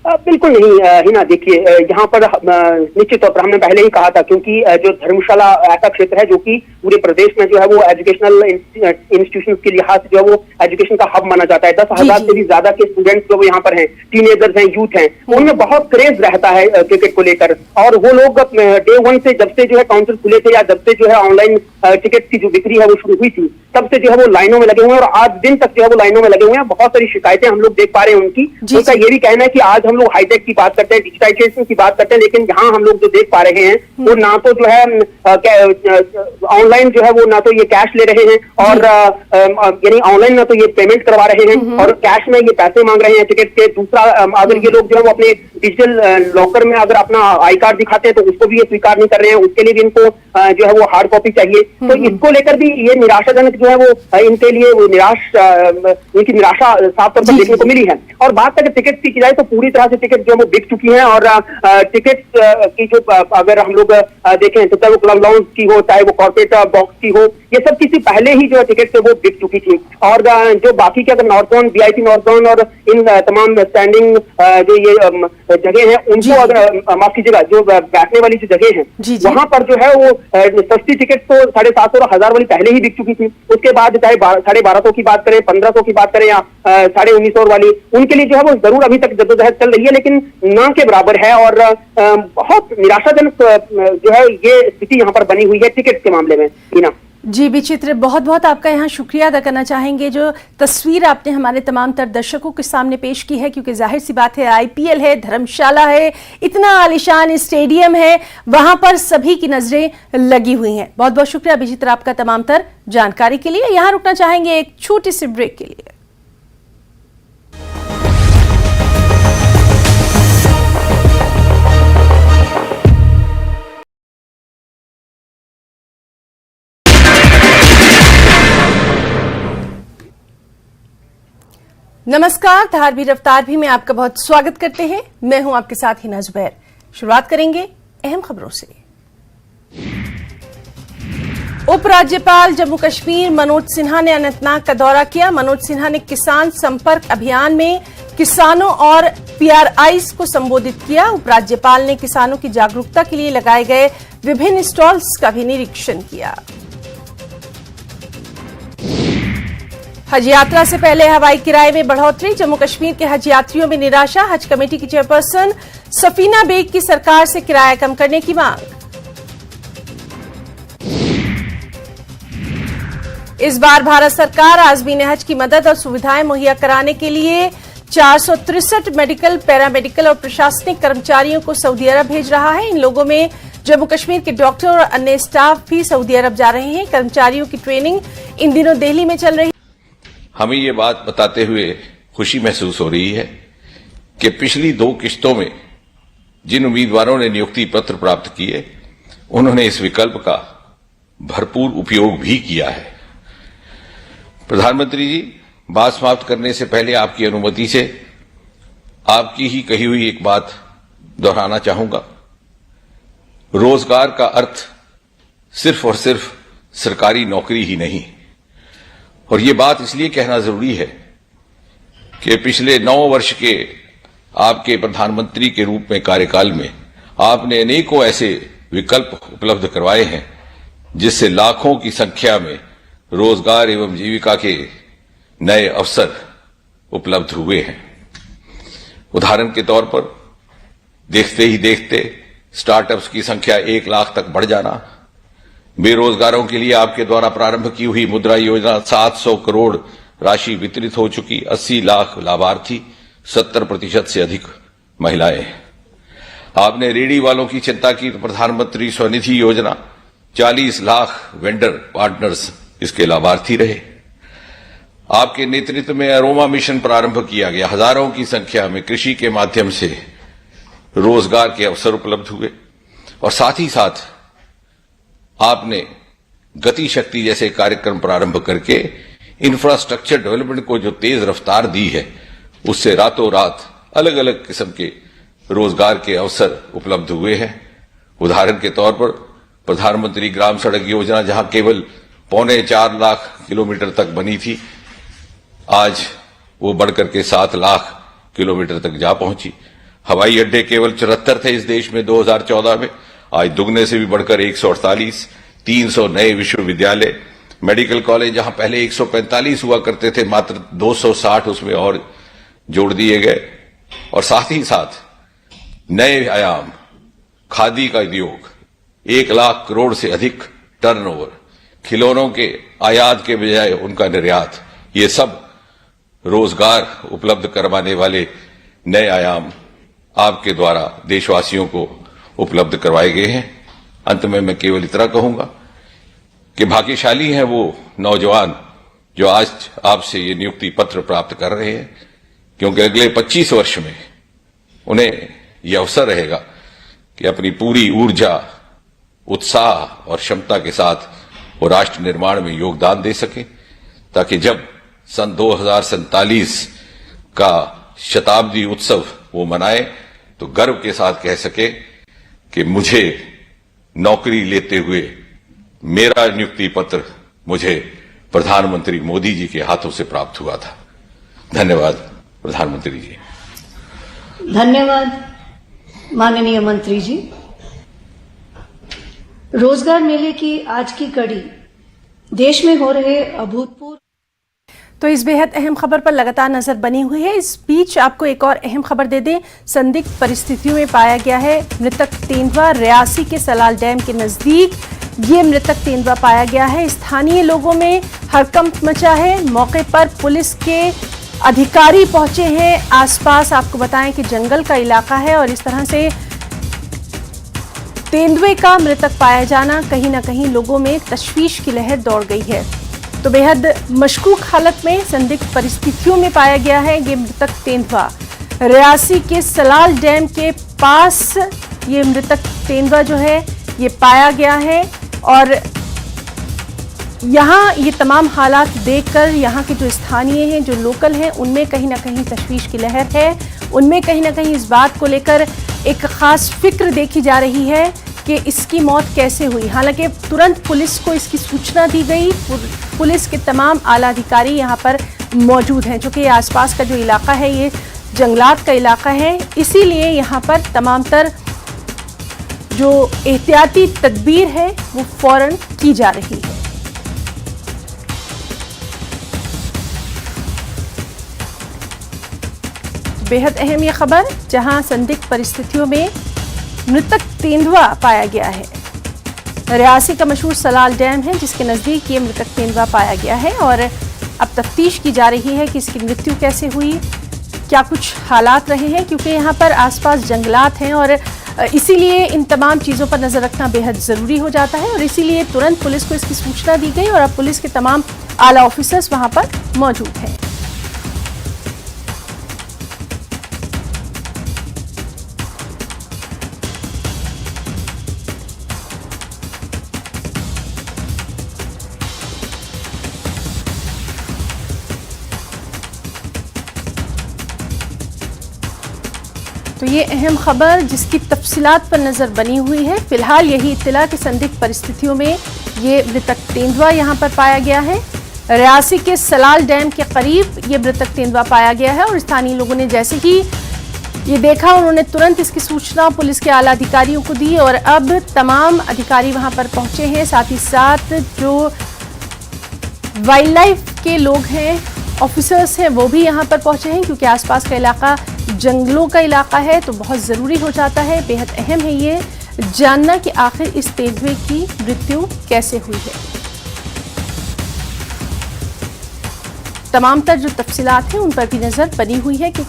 बिल्कुल नहीं हिना, देखिए यहाँ पर निश्चित तौर पर हमने पहले ही कहा था, क्योंकि जो धर्मशाला ऐसा क्षेत्र है जो कि पूरे प्रदेश में जो है वो एजुकेशनल इंस्टीट्यूशन के लिहाज से जो है वो एजुकेशन का हब माना जाता है। 10,000 से भी ज्यादा के स्टूडेंट्स जो यहाँ पर हैं, टीनेजर्स हैं, यूथ हैं, उनमें बहुत क्रेज रहता है क्रिकेट को लेकर। और वो लोग डे 1 से जब से जो है काउंटर खुले थे या जब से जो है ऑनलाइन टिकट की जो बिक्री है वो शुरू हुई थी, तब तब से जो है वो लाइनों में लगे हुए हैं और आज दिन तक जो है वो लाइनों में लगे हुए हैं। बहुत सारी शिकायतें हम लोग देख पा रहे हैं उनकी। उनका ये भी कहना है कि आज हम लोग हाईटेक की बात करते हैं, डिजिटाइजेशन की बात करते हैं, लेकिन यहाँ हम लोग जो देख पा रहे हैं वो ना तो जो है ऑनलाइन जो है वो ना तो ये कैश ले रहे हैं और यानी ऑनलाइन ना तो ये पेमेंट करवा रहे हैं और कैश में ये पैसे मांग रहे हैं टिकट के। दूसरा, अगर ये लोग जो है वो अपने डिजिटल लॉकर में अगर अपना आई कार्ड दिखाते हैं तो उसको भी ये स्वीकार नहीं कर रहे हैं, उसके लिए भी इनको जो है वो हार्ड कॉपी चाहिए। तो इसको लेकर भी ये निराशाजनक जो है वो इनके लिए वो इनकी निराशा साफ तौर पर देखने को मिली है। और बात करें टिकट की जाए तो पूरी तरह से टिकट जो है वो बिक चुकी है और टिकट की जो अगर हम लोग देखें तो चाहे वो क्लब लाउंज की हो, चाहे वो कॉर्पोरेट बॉक्स की हो, ये सब किसी पहले ही जो है टिकट से वो बिक चुकी थी। और जो बाकी के अगर north zone, VIP north zone और इन तमाम स्टैंडिंग जो ये जगह है उनको अगर माफ कीजिएगा जो बैठने वाली जो जगह है वहां पर जो है वो सस्ती टिकट तो 750 और 1000 वाली पहले ही बिक चुकी थी। उसके बाद चाहे 1250 की बात करें, 1500 की बात करें या 1950 वाली, उनके लिए जो है वो जरूर अभी तक जद्दोजहद चल रही है लेकिन ना के बराबर है। और बहुत निराशाजनक जो है ये स्थिति यहाँ पर बनी हुई है टिकट के मामले में। हीना जी, विचित्र, बहुत बहुत आपका यहाँ शुक्रिया अदा करना चाहेंगे जो तस्वीर आपने हमारे तमाम तर दर्शकों के सामने पेश की है, क्योंकि जाहिर सी बात है आईपीएल है, धर्मशाला है, इतना आलिशान स्टेडियम है, वहां पर सभी की नजरें लगी हुई हैं। बहुत बहुत शुक्रिया विचित्र आपका तमाम तर जानकारी के लिए। यहाँ रुकना चाहेंगे एक छोटी सी ब्रेक के लिए। नमस्कार, धारवी रफ्तार भी में आपका बहुत स्वागत करते हैं। मैं हूं आपके साथ हिना जुबैर। शुरुआत करेंगे अहम खबरों से। उपराज्यपाल जम्मू कश्मीर मनोज सिन्हा ने अनंतनाग का दौरा किया। मनोज सिन्हा ने किसान संपर्क अभियान में किसानों और पीआरआईज को संबोधित किया। उपराज्यपाल ने किसानों की जागरूकता के लिए लगाए गए विभिन्न स्टॉल्स का भी निरीक्षण किया। हज यात्रा से पहले हवाई किराए में बढ़ोतरी, जम्मू कश्मीर के हज यात्रियों में निराशा। हज कमेटी की चेयरपर्सन सफीना बेग की सरकार से किराया कम करने की मांग। इस बार भारत सरकार आज़मीन हज की मदद और सुविधाएं मुहैया कराने के लिए 463 मेडिकल, पैरामेडिकल और प्रशासनिक कर्मचारियों को सऊदी अरब भेज रहा है। इन लोगों में जम्मू कश्मीर के डॉक्टर और अन्य स्टाफ भी सऊदी अरब जा रहे हैं। कर्मचारियों की ट्रेनिंग इन दिनों दिल्ली में चल रही है। हमें ये बात बताते हुए खुशी महसूस हो रही है कि पिछली 2 किश्तों में जिन उम्मीदवारों ने नियुक्ति पत्र प्राप्त किए उन्होंने इस विकल्प का भरपूर उपयोग भी किया है। प्रधानमंत्री जी, बात समाप्त करने से पहले आपकी अनुमति से आपकी ही कही हुई एक बात दोहराना चाहूंगा। रोजगार का अर्थ सिर्फ और सिर्फ सरकारी नौकरी ही नहीं, और ये बात इसलिए कहना जरूरी है कि पिछले 9 वर्ष के आपके प्रधानमंत्री के रूप में कार्यकाल में आपने अनेकों ऐसे विकल्प उपलब्ध करवाए हैं जिससे लाखों की संख्या में रोजगार एवं जीविका के नए अवसर उपलब्ध हुए हैं। उदाहरण के तौर पर देखते ही देखते स्टार्टअप्स की संख्या 1 लाख तक बढ़ जाना, बेरोजगारों के लिए आपके द्वारा प्रारंभ की हुई मुद्रा योजना 700 करोड़ राशि वितरित हो चुकी, 80 लाख लाभार्थी, 70% से अधिक महिलाएं। आपने रेहड़ी वालों की चिंता की तो प्रधानमंत्री स्वनिधि योजना 40 लाख वेंडर पार्टनर्स इसके लाभार्थी रहे। आपके नेतृत्व में अरोमा मिशन प्रारंभ किया गया, हजारों की संख्या में कृषि के माध्यम से रोजगार के अवसर उपलब्ध हुए। और साथ ही साथ आपने गति शक्ति जैसे कार्यक्रम प्रारंभ करके इंफ्रास्ट्रक्चर डेवलपमेंट को जो तेज रफ्तार दी है उससे रातों रात अलग अलग किस्म के रोजगार के अवसर उपलब्ध हुए हैं। उदाहरण के तौर पर प्रधानमंत्री ग्राम सड़क योजना जहां केवल 4.25 लाख किलोमीटर तक बनी थी, आज वो बढ़कर के 7 लाख किलोमीटर तक जा पहुंची। हवाई अड्डे केवल 74 थे इस देश में 2014 में, आज दुगने से भी बढ़कर 148, 300 नए विश्वविद्यालय, मेडिकल कॉलेज जहां पहले 145 हुआ करते थे मात्र 260 उसमें और जोड़ दिए गए। और साथ ही साथ नए आयाम, खादी का उद्योग 1 लाख करोड़ से अधिक टर्नओवर, खिलौनों के आयात के बजाय उनका निर्यात, ये सब रोजगार उपलब्ध करवाने वाले नए आयाम आपके द्वारा देशवासियों को उपलब्ध करवाए गए हैं। अंत में मैं केवल इतना कहूंगा कि भाग्यशाली हैं वो नौजवान जो आज आपसे ये नियुक्ति पत्र प्राप्त कर रहे हैं, क्योंकि अगले 25 वर्ष में उन्हें यह अवसर रहेगा कि अपनी पूरी ऊर्जा, उत्साह और क्षमता के साथ वो राष्ट्र निर्माण में योगदान दे सके, ताकि जब सन 2047 का शताब्दी उत्सव वो मनाए तो गर्व के साथ कह सके कि मुझे नौकरी लेते हुए मेरा नियुक्ति पत्र मुझे प्रधानमंत्री मोदी जी के हाथों से प्राप्त हुआ था। धन्यवाद प्रधानमंत्री जी। धन्यवाद माननीय मंत्री जी। रोजगार मेले की आज की कड़ी देश में हो रहे अभूतपूर्व। तो इस बेहद अहम खबर पर लगातार नजर बनी हुई है। इस बीच आपको एक और अहम खबर दे दें, संदिग्ध परिस्थितियों में पाया गया है मृतक तेंदुआ। रियासी के सलाल डैम के नजदीक ये मृतक तेंदुआ पाया गया है। स्थानीय लोगों में हड़कंप मचा है। मौके पर पुलिस के अधिकारी पहुंचे हैं। आसपास आपको बताएं कि जंगल का इलाका है और इस तरह से तेंदुए का मृतक पाया जाना कहीं ना कहीं लोगों में तशवीश की लहर दौड़ गई है। तो बेहद मशकूक हालत में संदिग्ध परिस्थितियों में पाया गया है ये मृतक तेंदुआ। रियासी के सलाल डैम के पास ये मृतक तेंदुआ जो है ये पाया गया है और यहाँ ये तमाम हालात देखकर यहाँ के जो स्थानीय हैं, जो लोकल हैं, उनमें कहीं ना कहीं तशवीश की लहर है। उनमें कहीं ना कहीं इस बात को लेकर एक खास फिक्र देखी जा रही है कि इसकी मौत कैसे हुई। हालांकि तुरंत पुलिस को इसकी सूचना दी गई। पुलिस के तमाम आला अधिकारी यहाँ पर मौजूद हैं, चूँकि आसपास का जो इलाका है ये जंगलात का इलाका है, इसीलिए यहाँ पर तमाम तर जो एहतियाती तदबीर है वो फौरन की जा रही है। बेहद अहम ये खबर, जहां संदिग्ध परिस्थितियों में मृतक तेंदुआ पाया गया है। रियासी का मशहूर सलाल डैम है जिसके नज़दीक ये मृतक तेंदुआ पाया गया है और अब तफ्तीश की जा रही है कि इसकी मृत्यु कैसे हुई, क्या कुछ हालात रहे हैं, क्योंकि यहाँ पर आसपास जंगलात हैं और इसीलिए इन तमाम चीज़ों पर नज़र रखना बेहद ज़रूरी हो जाता है और इसीलिए तुरंत पुलिस को इसकी सूचना दी गई और अब पुलिस के तमाम आला ऑफिसर्स वहाँ पर मौजूद हैं। तो ये अहम खबर जिसकी तफसीलात पर नज़र बनी हुई है। फिलहाल यही इत्तला कि संदिग्ध परिस्थितियों में ये मृतक तेंदुआ यहाँ पर पाया गया है। रियासी के सलाल डैम के करीब ये मृतक तेंदुआ पाया गया है और स्थानीय लोगों ने जैसे ही ये देखा उन्होंने तुरंत इसकी सूचना पुलिस के आला अधिकारियों को दी और अब तमाम अधिकारी वहाँ पर पहुँचे हैं। साथ ही साथ जो वाइल्ड लाइफ के लोग हैं, ऑफिसर्स हैं, वो भी यहाँ पर पहुँचे हैं, क्योंकि आसपास का इलाका जंगलों का इलाका है तो बहुत ज़रूरी हो जाता है। बेहद अहम है ये जानना कि आखिर इस तेंदुए की मृत्यु कैसे हुई है। तमाम तर जो तफसीलात हैं उन पर भी नज़र बनी हुई है कि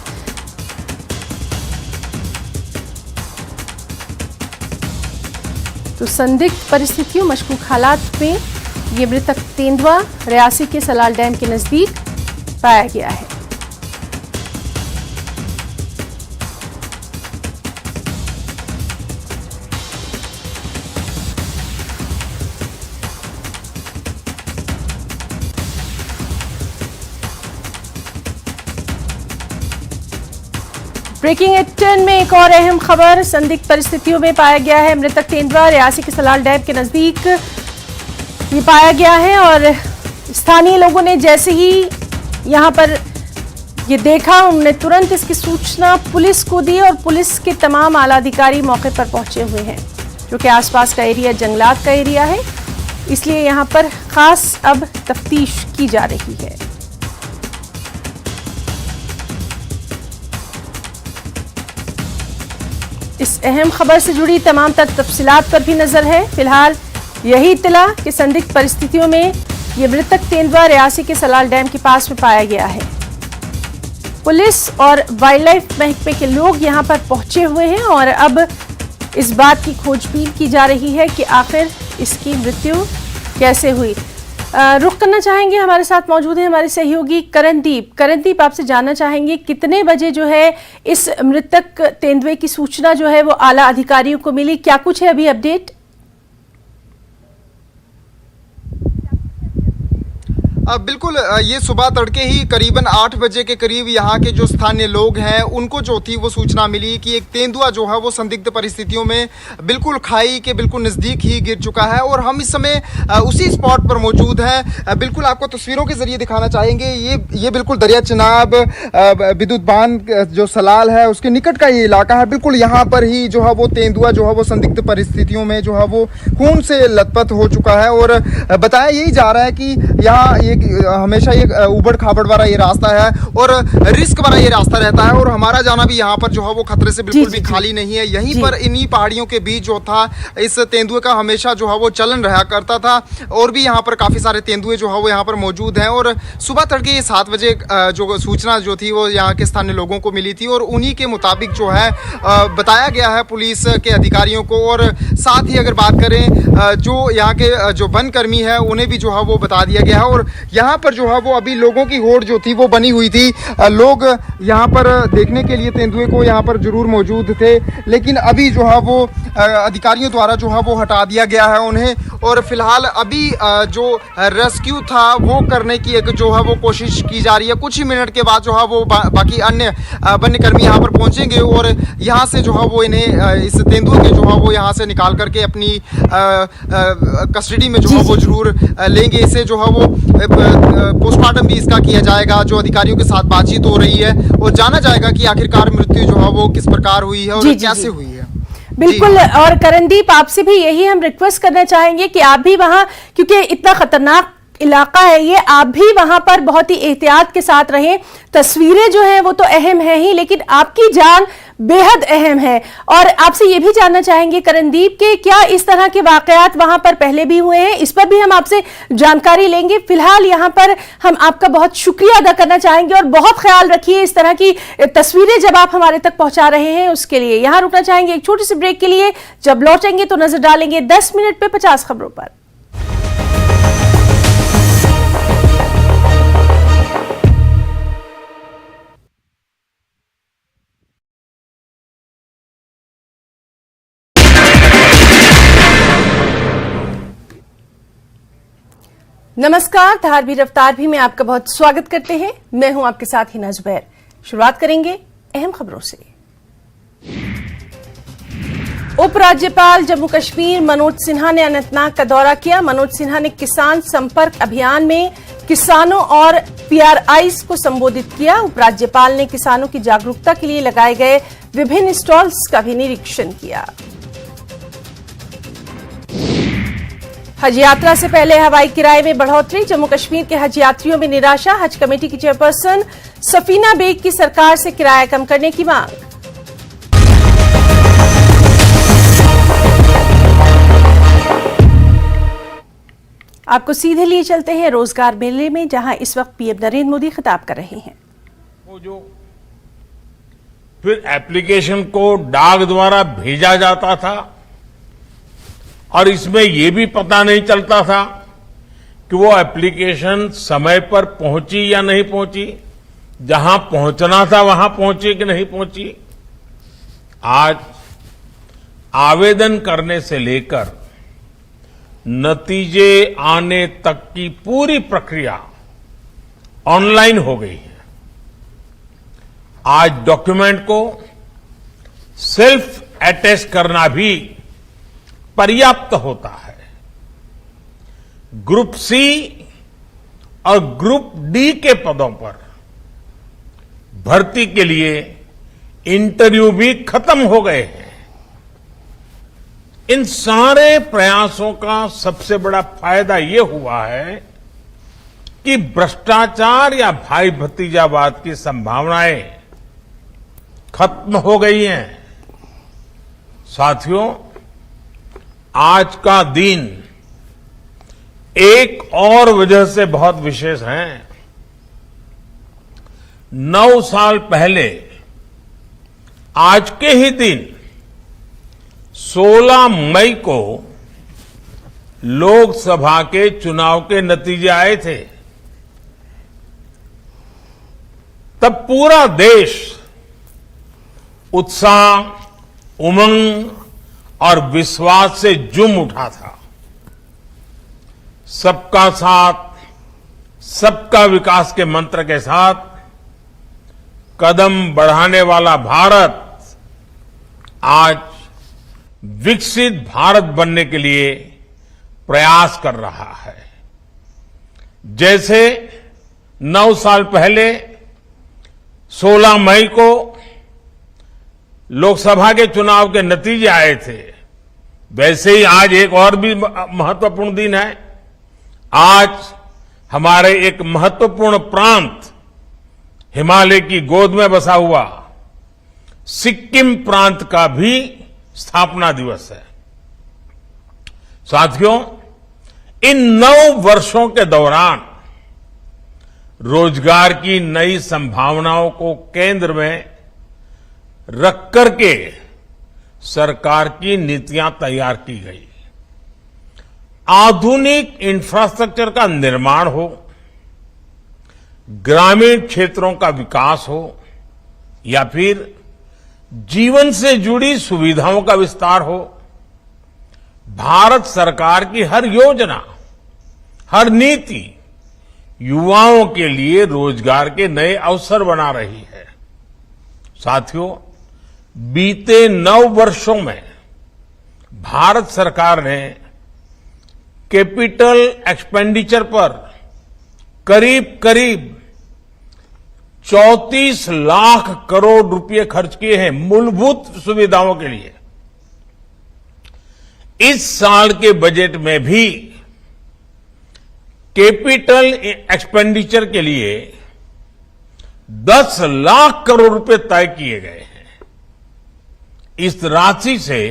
तो संदिग्ध परिस्थितियों, मशकूक हालात में ये मृतक तेंदुआ रियासी के सलाल डैम के नज़दीक पाया गया है। ब्रेकिंग एट 10 में एक और अहम खबर, संदिग्ध परिस्थितियों में पाया गया है मृतक तेंदुआ। रियासी के सलाल डैम के नजदीक ये पाया गया है और स्थानीय लोगों ने जैसे ही यहाँ पर ये देखा उन्होंने तुरंत इसकी सूचना पुलिस को दी और पुलिस के तमाम आला अधिकारी मौके पर पहुंचे हुए हैं, क्योंकि आसपास का एरिया जंगलात का एरिया है, इसलिए यहाँ पर खास अब तफ्तीश की जा रही है। इस अहम खबर से जुड़ी तमाम तफसीलात पर भी नजर है। फिलहाल यही इत्तला कि संदिग्ध परिस्थितियों में ये मृतक तेंदुआ रियासी के सलाल डैम के पास में पाया गया है। पुलिस और वाइल्ड लाइफ महकमे के लोग यहां पर पहुंचे हुए हैं और अब इस बात की खोजबीन की जा रही है कि आखिर इसकी मृत्यु कैसे हुई। रुख करना चाहेंगे, हमारे साथ मौजूद है हमारे सहयोगी करणदीप। करणदीप, आपसे जानना चाहेंगे कितने बजे जो है इस मृतक तेंदुए की सूचना जो है वो आला अधिकारियों को मिली, क्या कुछ है अभी अपडेट? बिल्कुल, ये सुबह तड़के ही करीबन 8 बजे के करीब यहाँ के जो स्थानीय लोग हैं उनको जो थी वो सूचना मिली कि एक तेंदुआ जो है वो संदिग्ध परिस्थितियों में बिल्कुल खाई के बिल्कुल नज़दीक ही गिर चुका है और हम इस समय उसी स्पॉट पर मौजूद हैं। बिल्कुल आपको तस्वीरों के जरिए दिखाना चाहेंगे। ये बिल्कुल दरिया चिनाब विद्युत बांध जो सलाल है उसके निकट का ये इलाका है। बिल्कुल यहाँ पर ही जो है वो तेंदुआ जो है वो संदिग्ध परिस्थितियों में जो है वो खून से लथपथ हो चुका है और बताया यही जा रहा है कि यहाँ हमेशा ये उबड़ खाबड़ वाला ये रास्ता है और रिस्क वाला ये रास्ता रहता है और हमारा जाना भी यहाँ पर जो है वो खतरे से बिल्कुल भी खाली नहीं है। यहीं पर इन्हीं पहाड़ियों के बीच जो था इस तेंदुए का हमेशा जो है वो चलन रहा करता था और भी यहाँ पर काफ़ी सारे तेंदुए जो है वो यहाँ पर मौजूद हैं। और सुबह तड़के 7 बजे जो सूचना जो थी वो यहाँ के स्थानीय लोगों को मिली थी और उन्हीं के मुताबिक जो है बताया गया है पुलिस के अधिकारियों को। और साथ ही अगर बात करें जो यहाँ के जो वन कर्मी है उन्हें भी जो है वो बता दिया गया है। और यहाँ पर जो है वो अभी लोगों की होड़ जो थी वो बनी हुई थी। लोग यहाँ पर देखने के लिए तेंदुए को यहाँ पर जरूर मौजूद थे, लेकिन अभी जो है वो अधिकारियों द्वारा जो है वो हटा दिया गया है उन्हें। और फिलहाल अभी जो रेस्क्यू था वो करने की एक जो है वो कोशिश की जा रही है। कुछ ही मिनट के बाद जो है वो बाकी अन्य वन्यकर्मी यहाँ पर पहुँचेंगे और यहाँ से जो है वो इन्हें इस तेंदुए के जो है वो यहाँ से निकाल करके अपनी कस्टडी में जो है वो जरूर लेंगे। इसे जो है वो पोस्टमार्टम भी इसका किया जाएगा। जो अधिकारियों के साथ बातचीत हो रही है और जाना जाएगा कि आखिरकार मृत्यु जो है वो किस प्रकार हुई है और कैसे हुई है। बिल्कुल, और करणदीप आपसे भी यही हम रिक्वेस्ट करना चाहेंगे कि आप भी वहां, क्योंकि इतना खतरनाक इलाका है ये, आप भी वहां पर बहुत ही एहतियात के साथ रहें। तस्वीरें जो हैं वो तो अहम है ही, लेकिन आपकी जान बेहद अहम है। और आपसे ये भी जानना चाहेंगे करणदीप के क्या इस तरह के वाकयात वहां पर पहले भी हुए हैं, इस पर भी हम आपसे जानकारी लेंगे। फिलहाल यहां पर हम आपका बहुत शुक्रिया अदा करना चाहेंगे और बहुत ख्याल रखिए इस तरह की तस्वीरें जब आप हमारे तक पहुंचा रहे हैं उसके लिए। यहां रुकना चाहेंगे एक छोटी सी ब्रेक के लिए, जब लौटेंगे तो नजर डालेंगे 10 मिनट पे 50 खबरों पर। नमस्कार, धारवी रफ्तार भी में आपका बहुत स्वागत करते हैं। मैं हूं आपके साथ हिना जुबैर। शुरुआत करेंगे अहम खबरों से। उपराज्यपाल जम्मू कश्मीर मनोज सिन्हा ने अनंतनाग का दौरा किया। मनोज सिन्हा ने किसान संपर्क अभियान में किसानों और पीआरआईज को संबोधित किया। उपराज्यपाल ने किसानों की जागरूकता के लिए लगाए गए विभिन्न स्टॉल्स का भी निरीक्षण किया। हज यात्रा से पहले हवाई किराए में बढ़ोतरी, जम्मू कश्मीर के हज यात्रियों में निराशा। हज कमेटी की चेयरपर्सन सफीना बेग की सरकार से किराया कम करने की मांग। आपको सीधे लिए चलते हैं रोजगार मेले में, जहां इस वक्त पीएम नरेंद्र मोदी खिताब कर रहे हैं। वो जो फिर एप्लीकेशन को डाक द्वारा भेजा जाता था और इसमें यह भी पता नहीं चलता था कि वो एप्लीकेशन समय पर पहुंची या नहीं पहुंची, जहां पहुंचना था वहां पहुंची कि नहीं पहुंची। आज आवेदन करने से लेकर नतीजे आने तक की पूरी प्रक्रिया ऑनलाइन हो गई है। आज डॉक्यूमेंट को सेल्फ अटेस्ट करना भी पर्याप्त होता है। ग्रुप सी और ग्रुप डी के पदों पर भर्ती के लिए इंटरव्यू भी खत्म हो गए हैं। इन सारे प्रयासों का सबसे बड़ा फायदा यह हुआ है कि भ्रष्टाचार या भाई भतीजावाद की संभावनाएं खत्म हो गई हैं। साथियों, आज का दिन एक और वजह से बहुत विशेष है। 9 साल पहले आज के ही दिन 16 मई को लोकसभा के चुनाव के नतीजे आए थे। तब पूरा देश उत्साह, उमंग और विश्वास से झूम उठा था। सबका साथ, सबका विकास के मंत्र के साथ कदम बढ़ाने वाला भारत आज विकसित भारत बनने के लिए प्रयास कर रहा है। जैसे 9 साल पहले 16 मई को लोकसभा के चुनाव के नतीजे आए थे, वैसे ही आज एक और भी महत्वपूर्ण दिन है। आज हमारे एक महत्वपूर्ण प्रांत, हिमालय की गोद में बसा हुआ सिक्किम प्रांत का भी स्थापना दिवस है। साथियों, इन 9 वर्षों के दौरान रोजगार की नई संभावनाओं को केंद्र में रख करके सरकार की नीतियां तैयार की गई। आधुनिक इंफ्रास्ट्रक्चर का निर्माण हो, ग्रामीण क्षेत्रों का विकास हो या फिर जीवन से जुड़ी सुविधाओं का विस्तार हो, भारत सरकार की हर योजना, हर नीति युवाओं के लिए रोजगार के नए अवसर बना रही है। साथियों, बीते 9 वर्षों में भारत सरकार ने कैपिटल एक्सपेंडिचर पर करीब 34 लाख करोड़ रुपए खर्च किए हैं मूलभूत सुविधाओं के लिए। इस साल के बजट में भी कैपिटल एक्सपेंडिचर के लिए 10 लाख करोड़ रुपए तय किए गए हैं। इस राशि से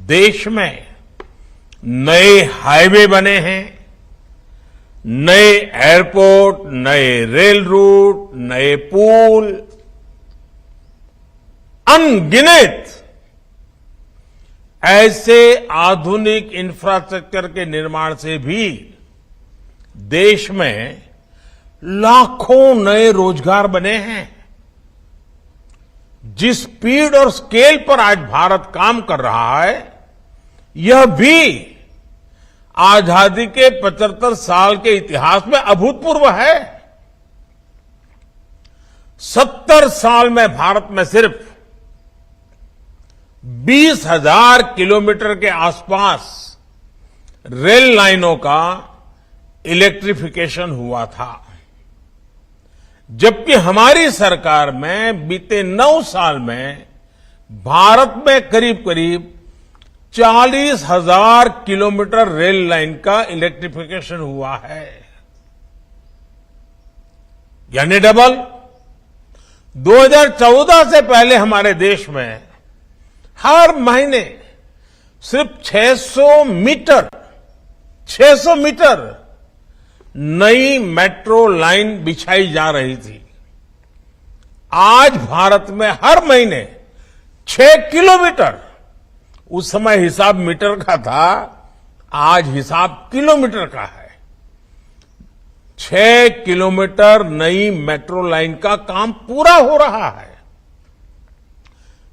देश में नए हाईवे बने हैं, नए एयरपोर्ट, नए रेल रूट, नए पुल, अनगिनत ऐसे आधुनिक इंफ्रास्ट्रक्चर के निर्माण से भी देश में लाखों नए रोजगार बने हैं। जिस स्पीड और स्केल पर आज भारत काम कर रहा है, यह भी आजादी के 75 साल के इतिहास में अभूतपूर्व है। 70 साल में भारत में सिर्फ 20,000 किलोमीटर के आसपास रेल लाइनों का इलेक्ट्रिफिकेशन हुआ था, जबकि हमारी सरकार में बीते 9 साल में भारत में करीब 40,000 किलोमीटर रेल लाइन का इलेक्ट्रिफिकेशन हुआ है, यानी डबल। 2014 से पहले हमारे देश में हर महीने सिर्फ 600 मीटर नई मेट्रो लाइन बिछाई जा रही थी। आज भारत में हर महीने 6 किलोमीटर, उस समय हिसाब मीटर का था, आज हिसाब किलोमीटर का है, 6 किलोमीटर नई मेट्रो लाइन का काम पूरा हो रहा है।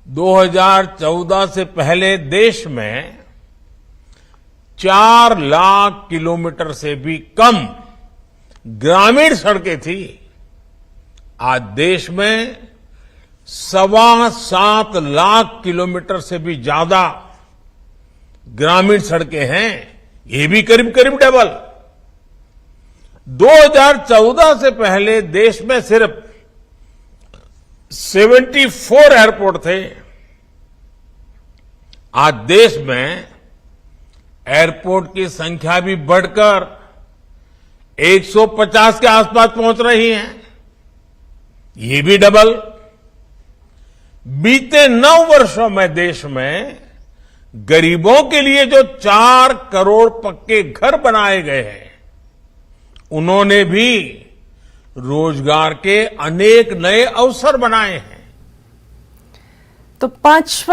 2014 से पहले देश में 4 लाख किलोमीटर से भी कम ग्रामीण सड़कें थी। आज देश में 7.25 लाख किलोमीटर से भी ज्यादा ग्रामीण सड़कें हैं, ये भी करीब डबल। 2014 से पहले देश में सिर्फ 74 एयरपोर्ट थे। आज देश में एयरपोर्ट की संख्या भी बढ़कर 150 के आसपास पहुंच रही है, ये भी डबल। बीते 9 वर्षों में देश में गरीबों के लिए जो 4 करोड़ पक्के घर बनाए गए हैं, उन्होंने भी रोजगार के अनेक नए अवसर बनाए हैं। तो 5वां